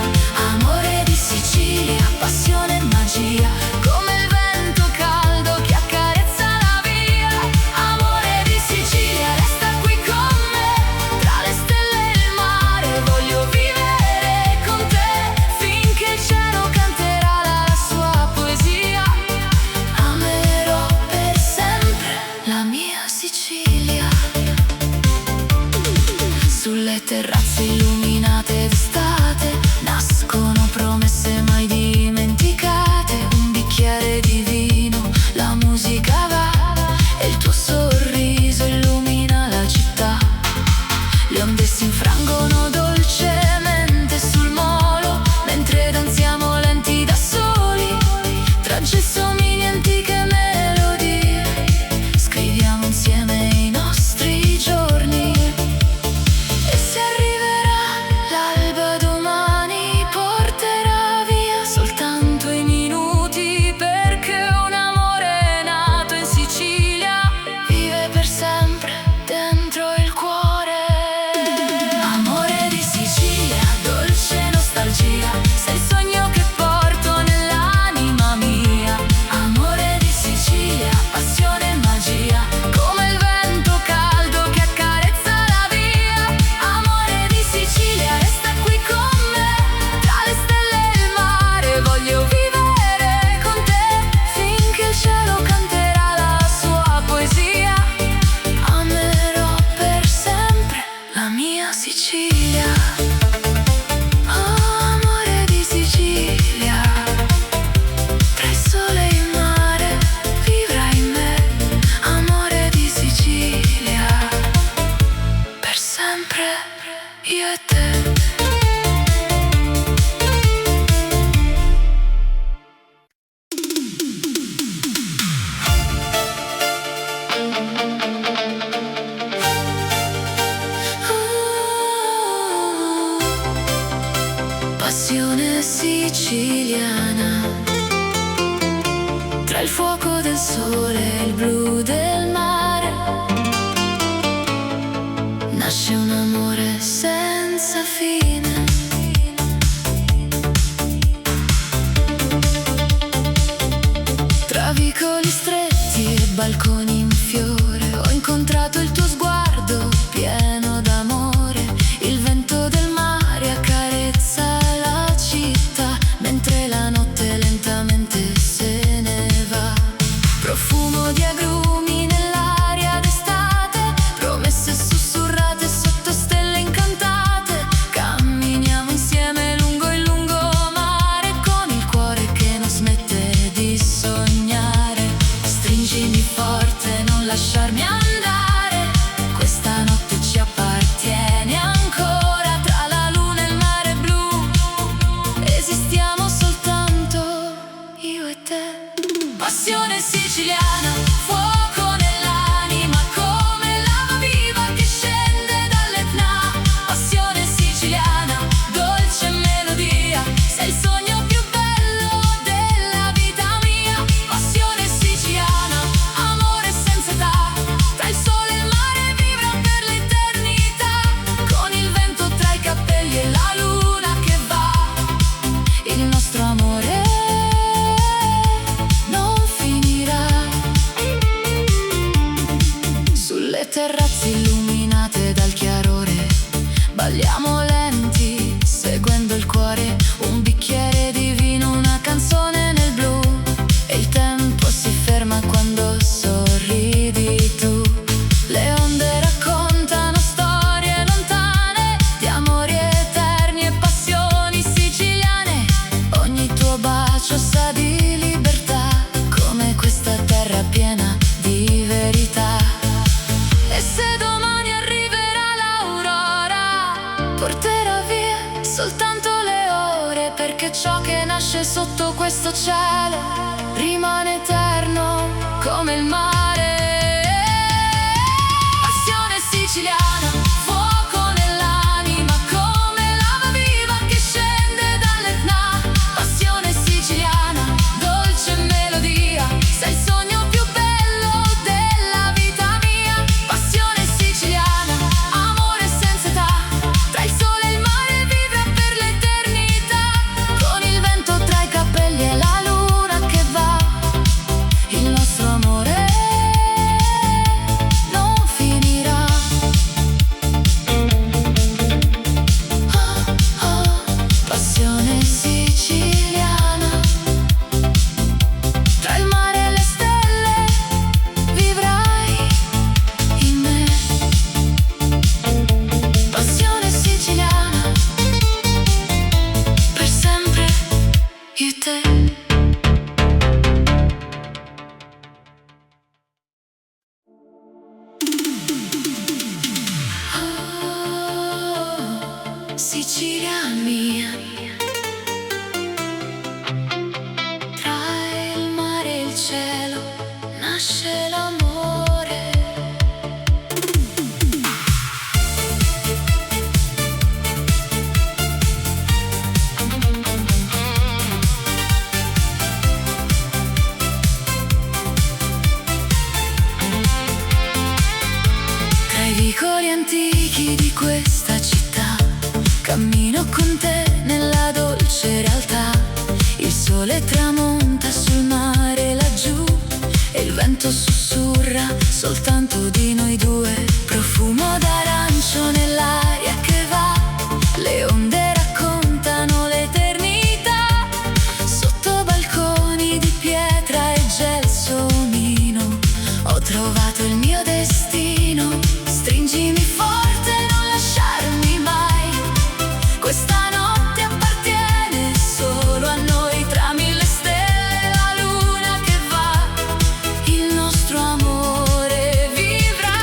Amore di Sicilia, passione e magia, come il vento caldo che accarezza la via. Amore di Sicilia, resta qui con me, tra le stelle e il mare voglio vivere con te, finché il cielo canterà la sua poesia. Amerò per sempre la mia Sicilia. Sulle terrazze illuminate d'estate nascono promesse mai dimenticate. Un bicchiere di vino, la musica va e il tuo sorriso illumina la città. Le onde si infrangono dolcemente sul molo, mentre danziamo lenti da soli, tra gelsomini e antiche melodie. Scriviamo insieme siciliana. Tra il fuoco del sole e il blu del mare nasce un amore senza fine. Tra vicoli stretti e balconi in fiore ho incontrato il tuo sguardo pieno d'amore. Il vento del mare accarezza la città mentre la notte lentamente se ne va. Profumo di agrumi nell'aria d'estate, promesse sussurrate sotto stelle incantate. Camminiamo insieme lungo il lungomare con il cuore che non smette di sognare. Stringimi forte, non lasciarmi andare, questa notte ci appartiene ancora. Tra la luna e il mare blu esistiamo soltanto io e te. Passione siciliana, fuoco nell'anima come lava viva che scende dall'Etna. Passione siciliana, dolce melodia, sei il sogno più bello della vita mia. Passione siciliana, amore senza età, tra il sole e il mare vibra per l'eternità. Con il vento tra i capelli e la luna che va, il nostro amore non finirà. Sulle terrazze illuminate dal chiarore balliamo lenti, seguendo il cuore. Un bicchiere di vino, una canzone nel blu, e il tempo si ferma quando sorridi tu. Le onde raccontano storie lontane di amori eterni e passioni siciliane. Ogni tuo bacio sa di libertà, come questa terra piena di verità. E se domani arriverà l'aurora, porterà via soltanto le ore, perché ciò che nasce sotto questo cielo rimane eterno come il mare. Passione siciliana, fuoco nell'anima come lava viva che scende dall'Etna. Passione siciliana, dolce melodia, sei il sogno più bello della vita mia. Passione siciliana, amore senza età, tra il sole e il mare vibra per l'eternità. Con il vento tra i capelli e la luna che va, il nostro amore non finirà. Passione siciliana, tra il mare e le stelle vivrai in me. Passione siciliana, per sempre io e te. Sicilia mia, tra il mare e il cielo nasce l'amore. Tra i vicoli antichi di questa città cammino con te nella dolce realtà. Il sole tramonta sul mare laggiù e il vento sussurra soltanto di noi due. Profumo d'arancio nell'aria che va, le onde raccontano l'eternità. Sotto balconi di pietra e gelsomino ho trovato il mio destino. Stringimi forte, non lasciarmi mai, questa notte appartiene solo a noi. Tra mille stelle la luna che va, il nostro amore vivrà.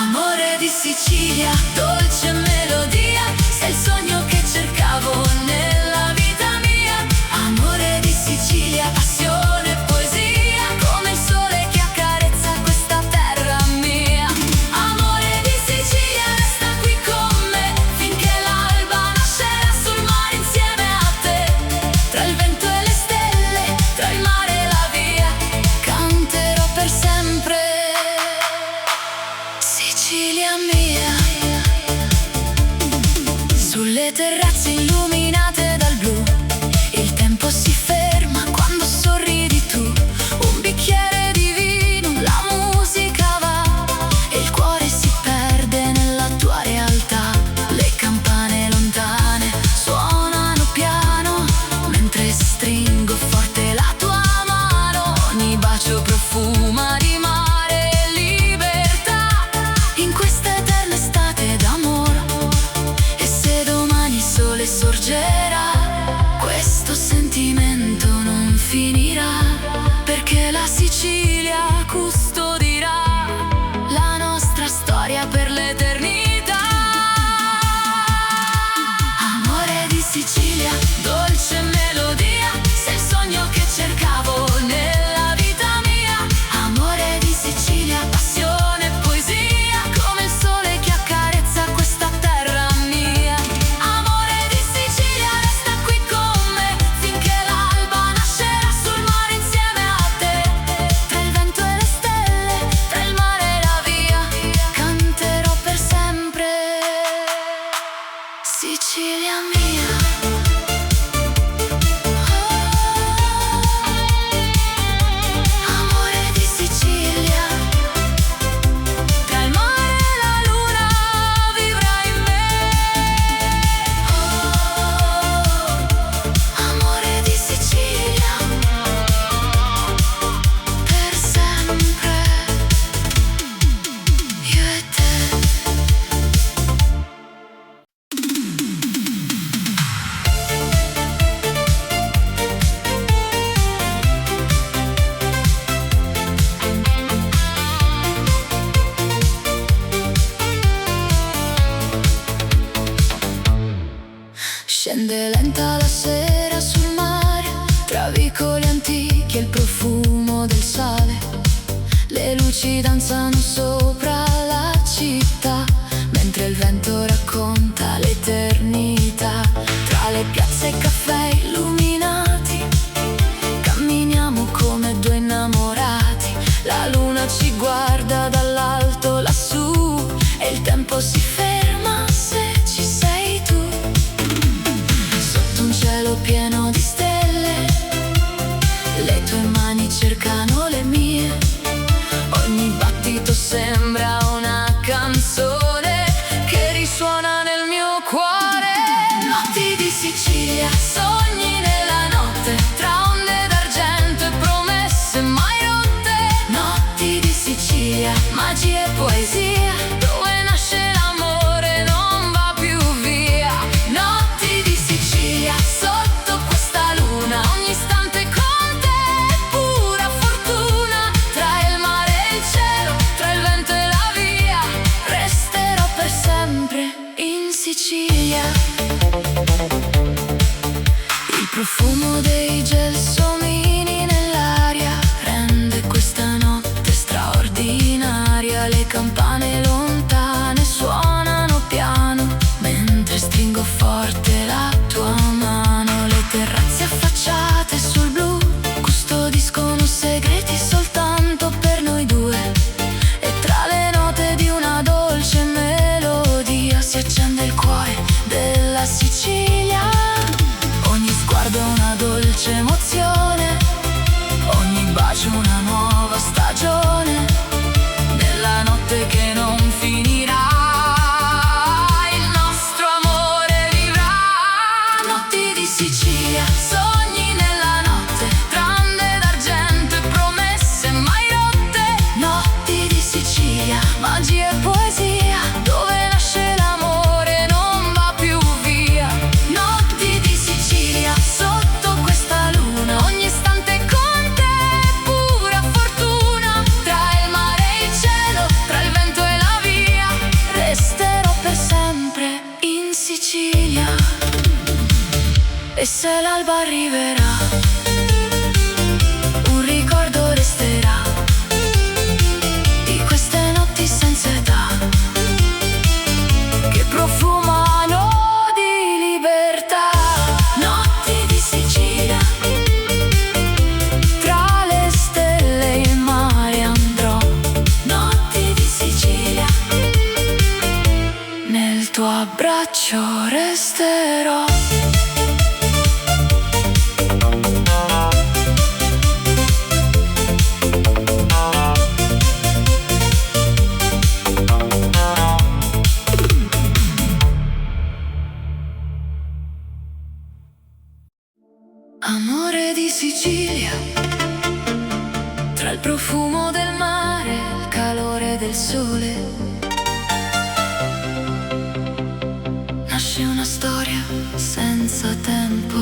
Amore di Sicilia, dolce melodia, sei il sogno che cercavo nella vita mia. Amore di Sicilia, passione e poesia, come il sole che accarezza questa terra mia. Amore di Sicilia, resta qui con me finché l'alba nascerà sul mare insieme a te. Tra terrazze illuminate dal blu. Il tempo si ferma quando sorridi tu. Un bicchiere di vino, la musica va e il cuore si perde nella tua realtà. Le campane lontane suonano piano mentre stringo forte la tua mano. Ogni bacio profuma di mare e libertà in questa eterna estate d'amore. E se domani il sole sorgerà, questo sentimento non finirà, perché la Sicilia custodirà la nostra storia per l'eternità. Amore di Sicilia, dolce melodia, sei il sogno che cercavo nella vita mia. Amore di Sicilia, passione e poesia, come il sole che accarezza questa terra mia. Amore di Sicilia, resta qui con me finché l'alba nascerà sul mare insieme a te. Tra il vento e le stelle, tra il mare e la via, canterò per sempre. Sicilia mia. Amore di Sicilia, tra il mare e la luna vivrai in me. Amore di Sicilia, per sempre, io e te. Scende lenta la sera sul mare, tra vicoli antichi e il profumo del sale. Le luci danzano sopra la città, mentre il vento racconta l'eternità. Tra le piazze e caffè illuminati, camminiamo come due innamorati. La luna ci guarda dall'alto lassù e il tempo si ferma se ci sei tu. Sotto un cielo pieno di stelle, le tue mani cercano le mie. Ogni battito sembra una canzone che risuona nel mio cuore. Notti di Sicilia, sogni nella notte, tra onde d'argento e promesse mai rotte. Notti di Sicilia, magia e poesia, dove nasce l'amore non va più via. Notti di Sicilia, sotto questa luna, ogni istante con te è pura fortuna. Tra il mare e il cielo, tra il vento e la via, resterò per sempre in Sicilia. Il profumo dei gelsomini nell'aria rende questa notte straordinaria. Le campane lontane suonano piano mentre stringo forte la tua mano. Le terrazze affacciate sul blu custodiscono segreti soltanto per noi due. E tra le note di una dolce melodia si accende il cuore della Sicilia. Ogni sguardo è una dolce emozione, ogni bacio una nuova stagione. Nella notte che non finirà, il nostro amore vivrà. Notti di Sicilia, sogni nella notte, tra onde d'argento e promesse mai rotte. Notti di Sicilia, magia e poesia, dove nasce l'amore non va più via. Notti di Sicilia, sotto questa luna, ogni istante con te è pura fortuna. Tra il mare e il cielo, tra il vento e la via, resterò per sempre in Sicilia. E se l'alba arriverà, un ricordo resterà di queste notti senza età, che profumano di libertà. Notti di Sicilia, tra le stelle e il mare andrò. Notti di Sicilia, nel tuo abbraccio resterò. il sole. Nasce una storia senza tempo.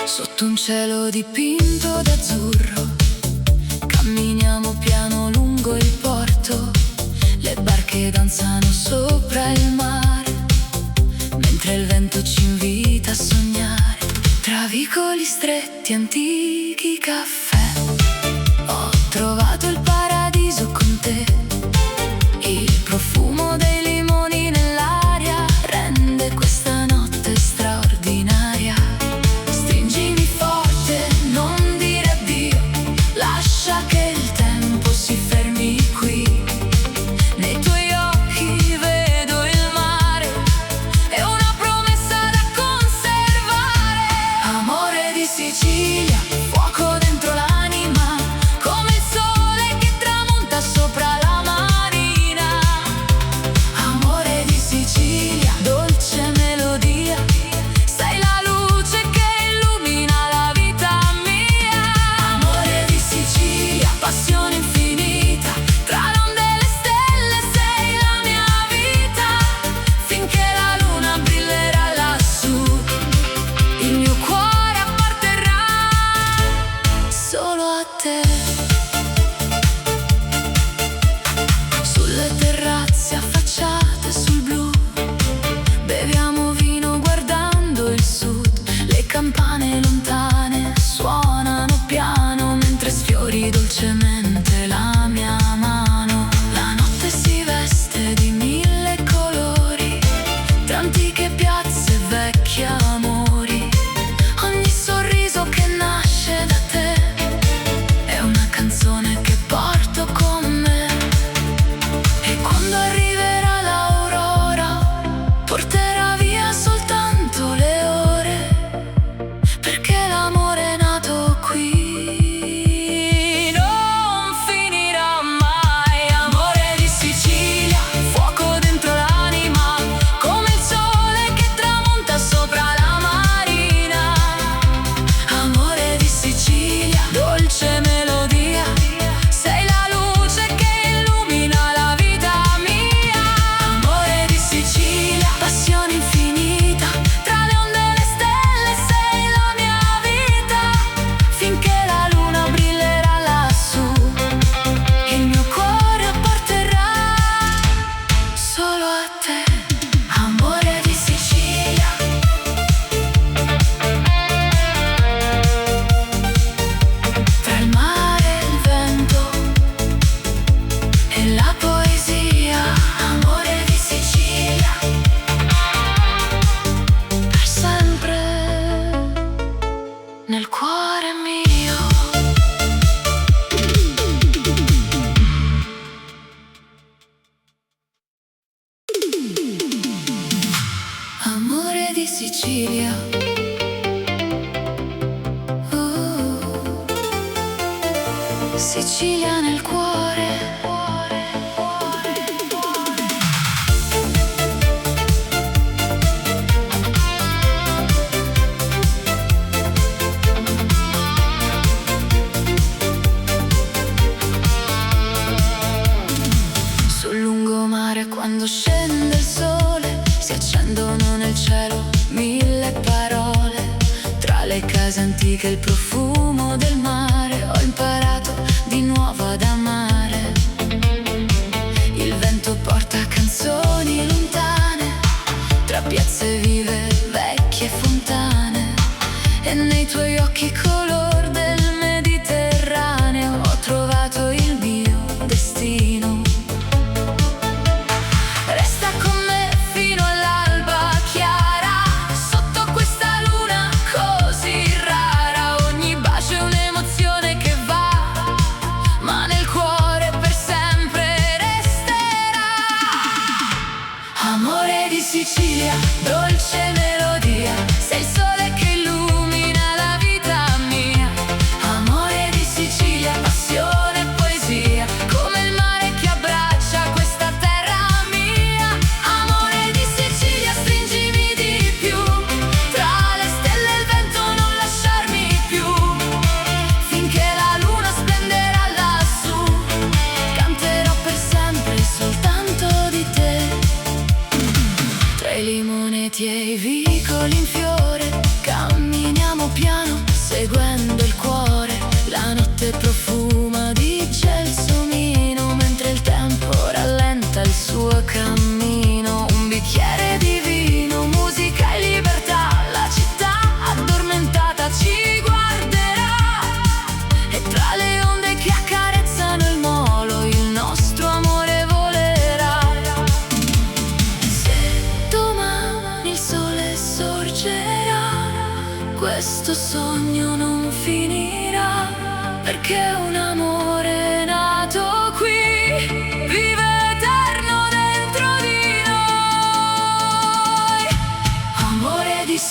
Sotto un cielo dipinto d'azzurro camminiamo piano lungo il porto. Le barche danzano sopra il mare, mentre il vento ci invita a sognare. Tra vicoli stretti, antichi caffè, ho trovato il paradiso con te. Il profumo dei limoni nell'aria rende questa notte straordinaria. Stringimi forte, non dire addio, lascia che il tempo si fermi qui. Nei tuoi occhi vedo il mare, è una promessa da conservare. Amore di Sicilia, fuoco dentro l'anima, come il sole che tramonta sopra la marina. Amore di Sicilia, dolce melodia, sei la luce che illumina la vita mia. Amore di Sicilia, passione infinita, tra le onde e le stelle sei la mia vita. Finché la luna brillerà lassù, il mio cuore apparterrà solo a te. Sulle terrazze affacciate sul blu beviamo vino guardando il sud. Le campane lontane suonano piano mentre sfiori dolcemente la mia mano. La notte si veste di mille colori, tra antiche piazze e vecchi amori. Ogni sorriso che nasce da te è una canzone che porto con me. E quando arriverà l'aurora porterà via soltanto le ore, perché l'amore è nato qui, non finirà mai. Amore di Sicilia, fuoco dentro l'anima, come il sole che tramonta sopra la marina. Amore di Sicilia, dolce melodia, sei la luce che illumina la vita mia. Amore di Sicilia, passione infinita, tra le onde e le stelle sei la mia vita. Finché la luna brillerà lassù, il mio cuore apparterrà solo a te. Amore di Sicilia, tra il mare e il vento e la poesia. Amore di Sicilia, per sempre nel cuore mio. Amore di Sicilia, Sicilia nel cuore. Sul lungomare quando scende il sole si accendono nel cielo mille parole. Tra le case antiche il profumo del mare, ho imparato di nuovo ad amare. Il vento porta canzoni lontane, tra piazze vive, vecchie fontane. E nei tuoi occhi color del Mediterraneo ho trovato il mio destino. Resta con me fino all'alba chiara, sotto questa luna così rara. Ogni bacio è un'emozione che va, ma nel cuore per sempre resterà. Amore di Sicilia, dolce melodia, sei il sole che illumina la vita mia. Amore di Sicilia, passione e poesia, come il mare che abbraccia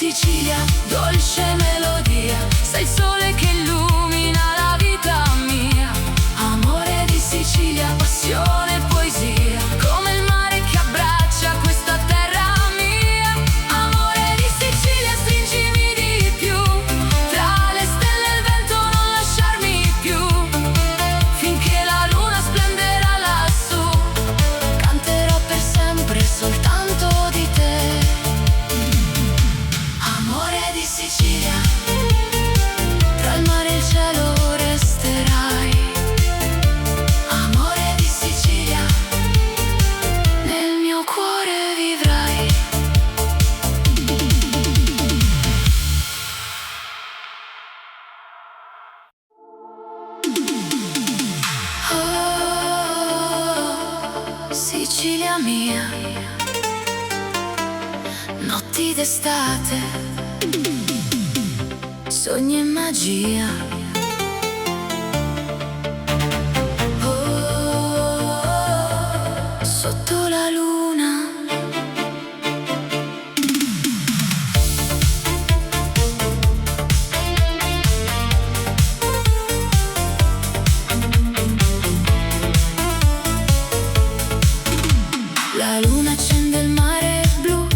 Sicilia, dolce melodia, sei il sole che illumina la vita mia. Amore di Sicilia, passione e poesia, come il mare che abbraccia questa terra mia. Amore di Sicilia, stringimi di più, tra le stelle e il vento non lasciarmi più, finché la luna splenderà lassù, canterò per sempre soltanto di te. Amore di Sicilia, tra il mare e il cielo resterai. Amore di Sicilia, nel mio cuore vivrai. Oh, Sicilia mia, notti d'estate, sogni e magia. Oh, sotto la luna. La luna accende il mare blu,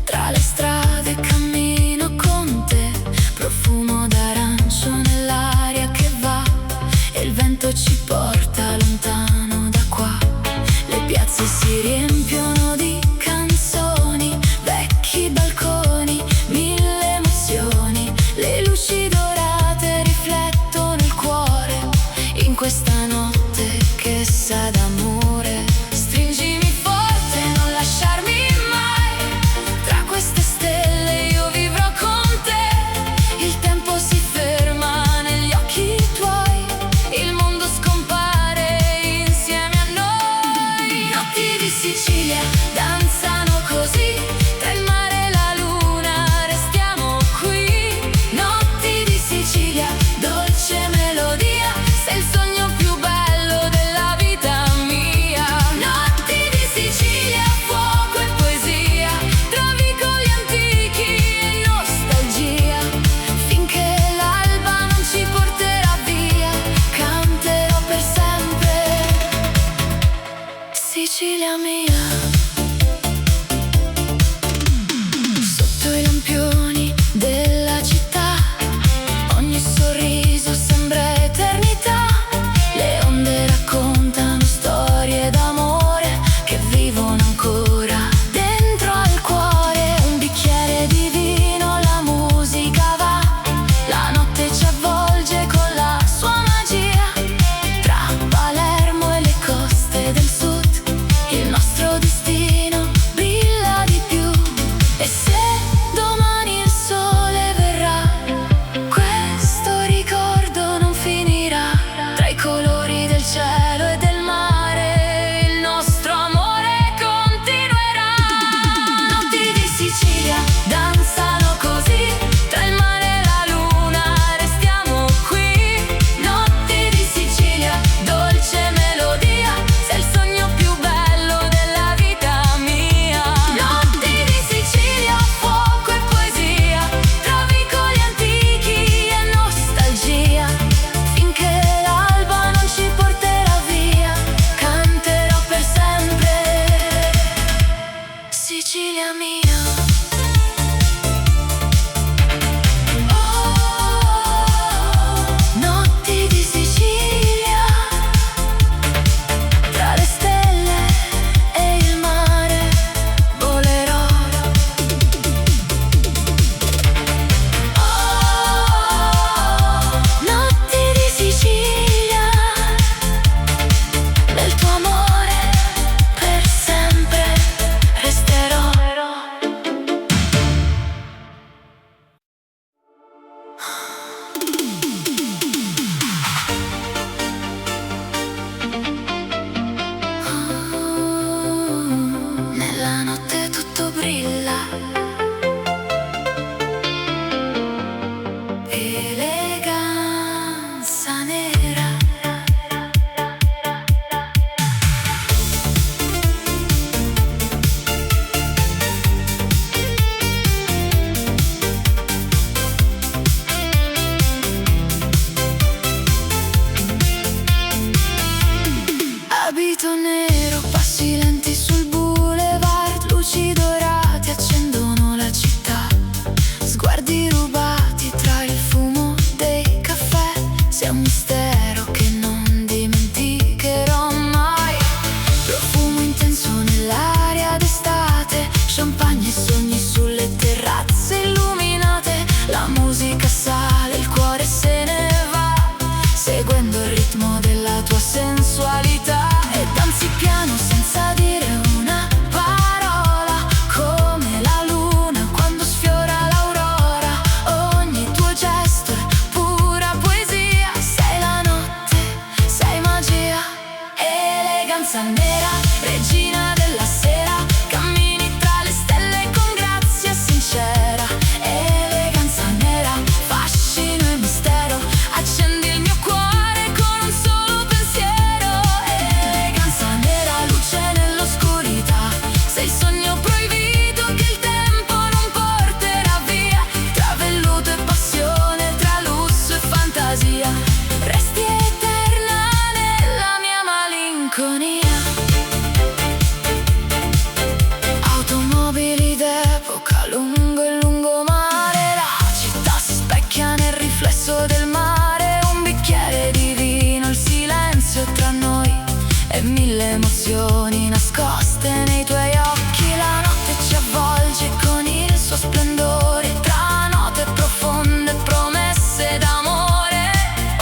tra le strade cammino con te, profumo d'arancio nell'aria che va, e il vento ci porta lontano da qua. Le piazze si riempiono di canzoni, vecchi balconi, mille emozioni, le luci dorate riflettono il cuore, in questa notte che sa d'amore. Stringimi forte, non lasciarmi mai, tra queste stelle io vivrò con te. Il tempo si ferma negli occhi tuoi, il mondo scompare insieme a noi. Notti di Sicilia danzano così, tra il mare e la luna restiamo qui. Notti di Sicilia, dolce melodia, sei il sogno più bello della vita mia. Notti di Sicilia, fuoco e poesia, tra vicoli antichi e nostalgia, finché l'alba non ci porterà via, canterò per sempre. Sicilia mia, sotto i lampioni della città, ogni sorriso sembra eternità. Le onde raccontano storie d'amore che vivono ancora dentro al cuore. Un bicchiere di vino, la musica va, la notte ci avvolge con la sua magia. Tra Palermo e le coste del sud, il nostro destino eleganza nera, regina della sera, cammini tra le stelle con grazia sincera. Eleganza nera, fascino e mistero, accendi il mio cuore con un solo pensiero. Eleganza nera, luce nell'oscurità, sei il sogno proibito che il tempo non porterà via. Tra velluto e passione, tra lusso e fantasia, resti eterna nella mia malinconia. Automobili d'epoca lungo il lungomare, la città si specchia nel riflesso del mare. Un bicchiere di vino, il silenzio tra noi e mille emozioni nascoste nei tuoi occhi. La notte ci avvolge con il suo splendore, tra note profonde e promesse d'amore.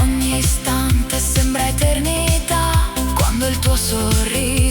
Ogni istante sembra eternità quando il tuo sorriso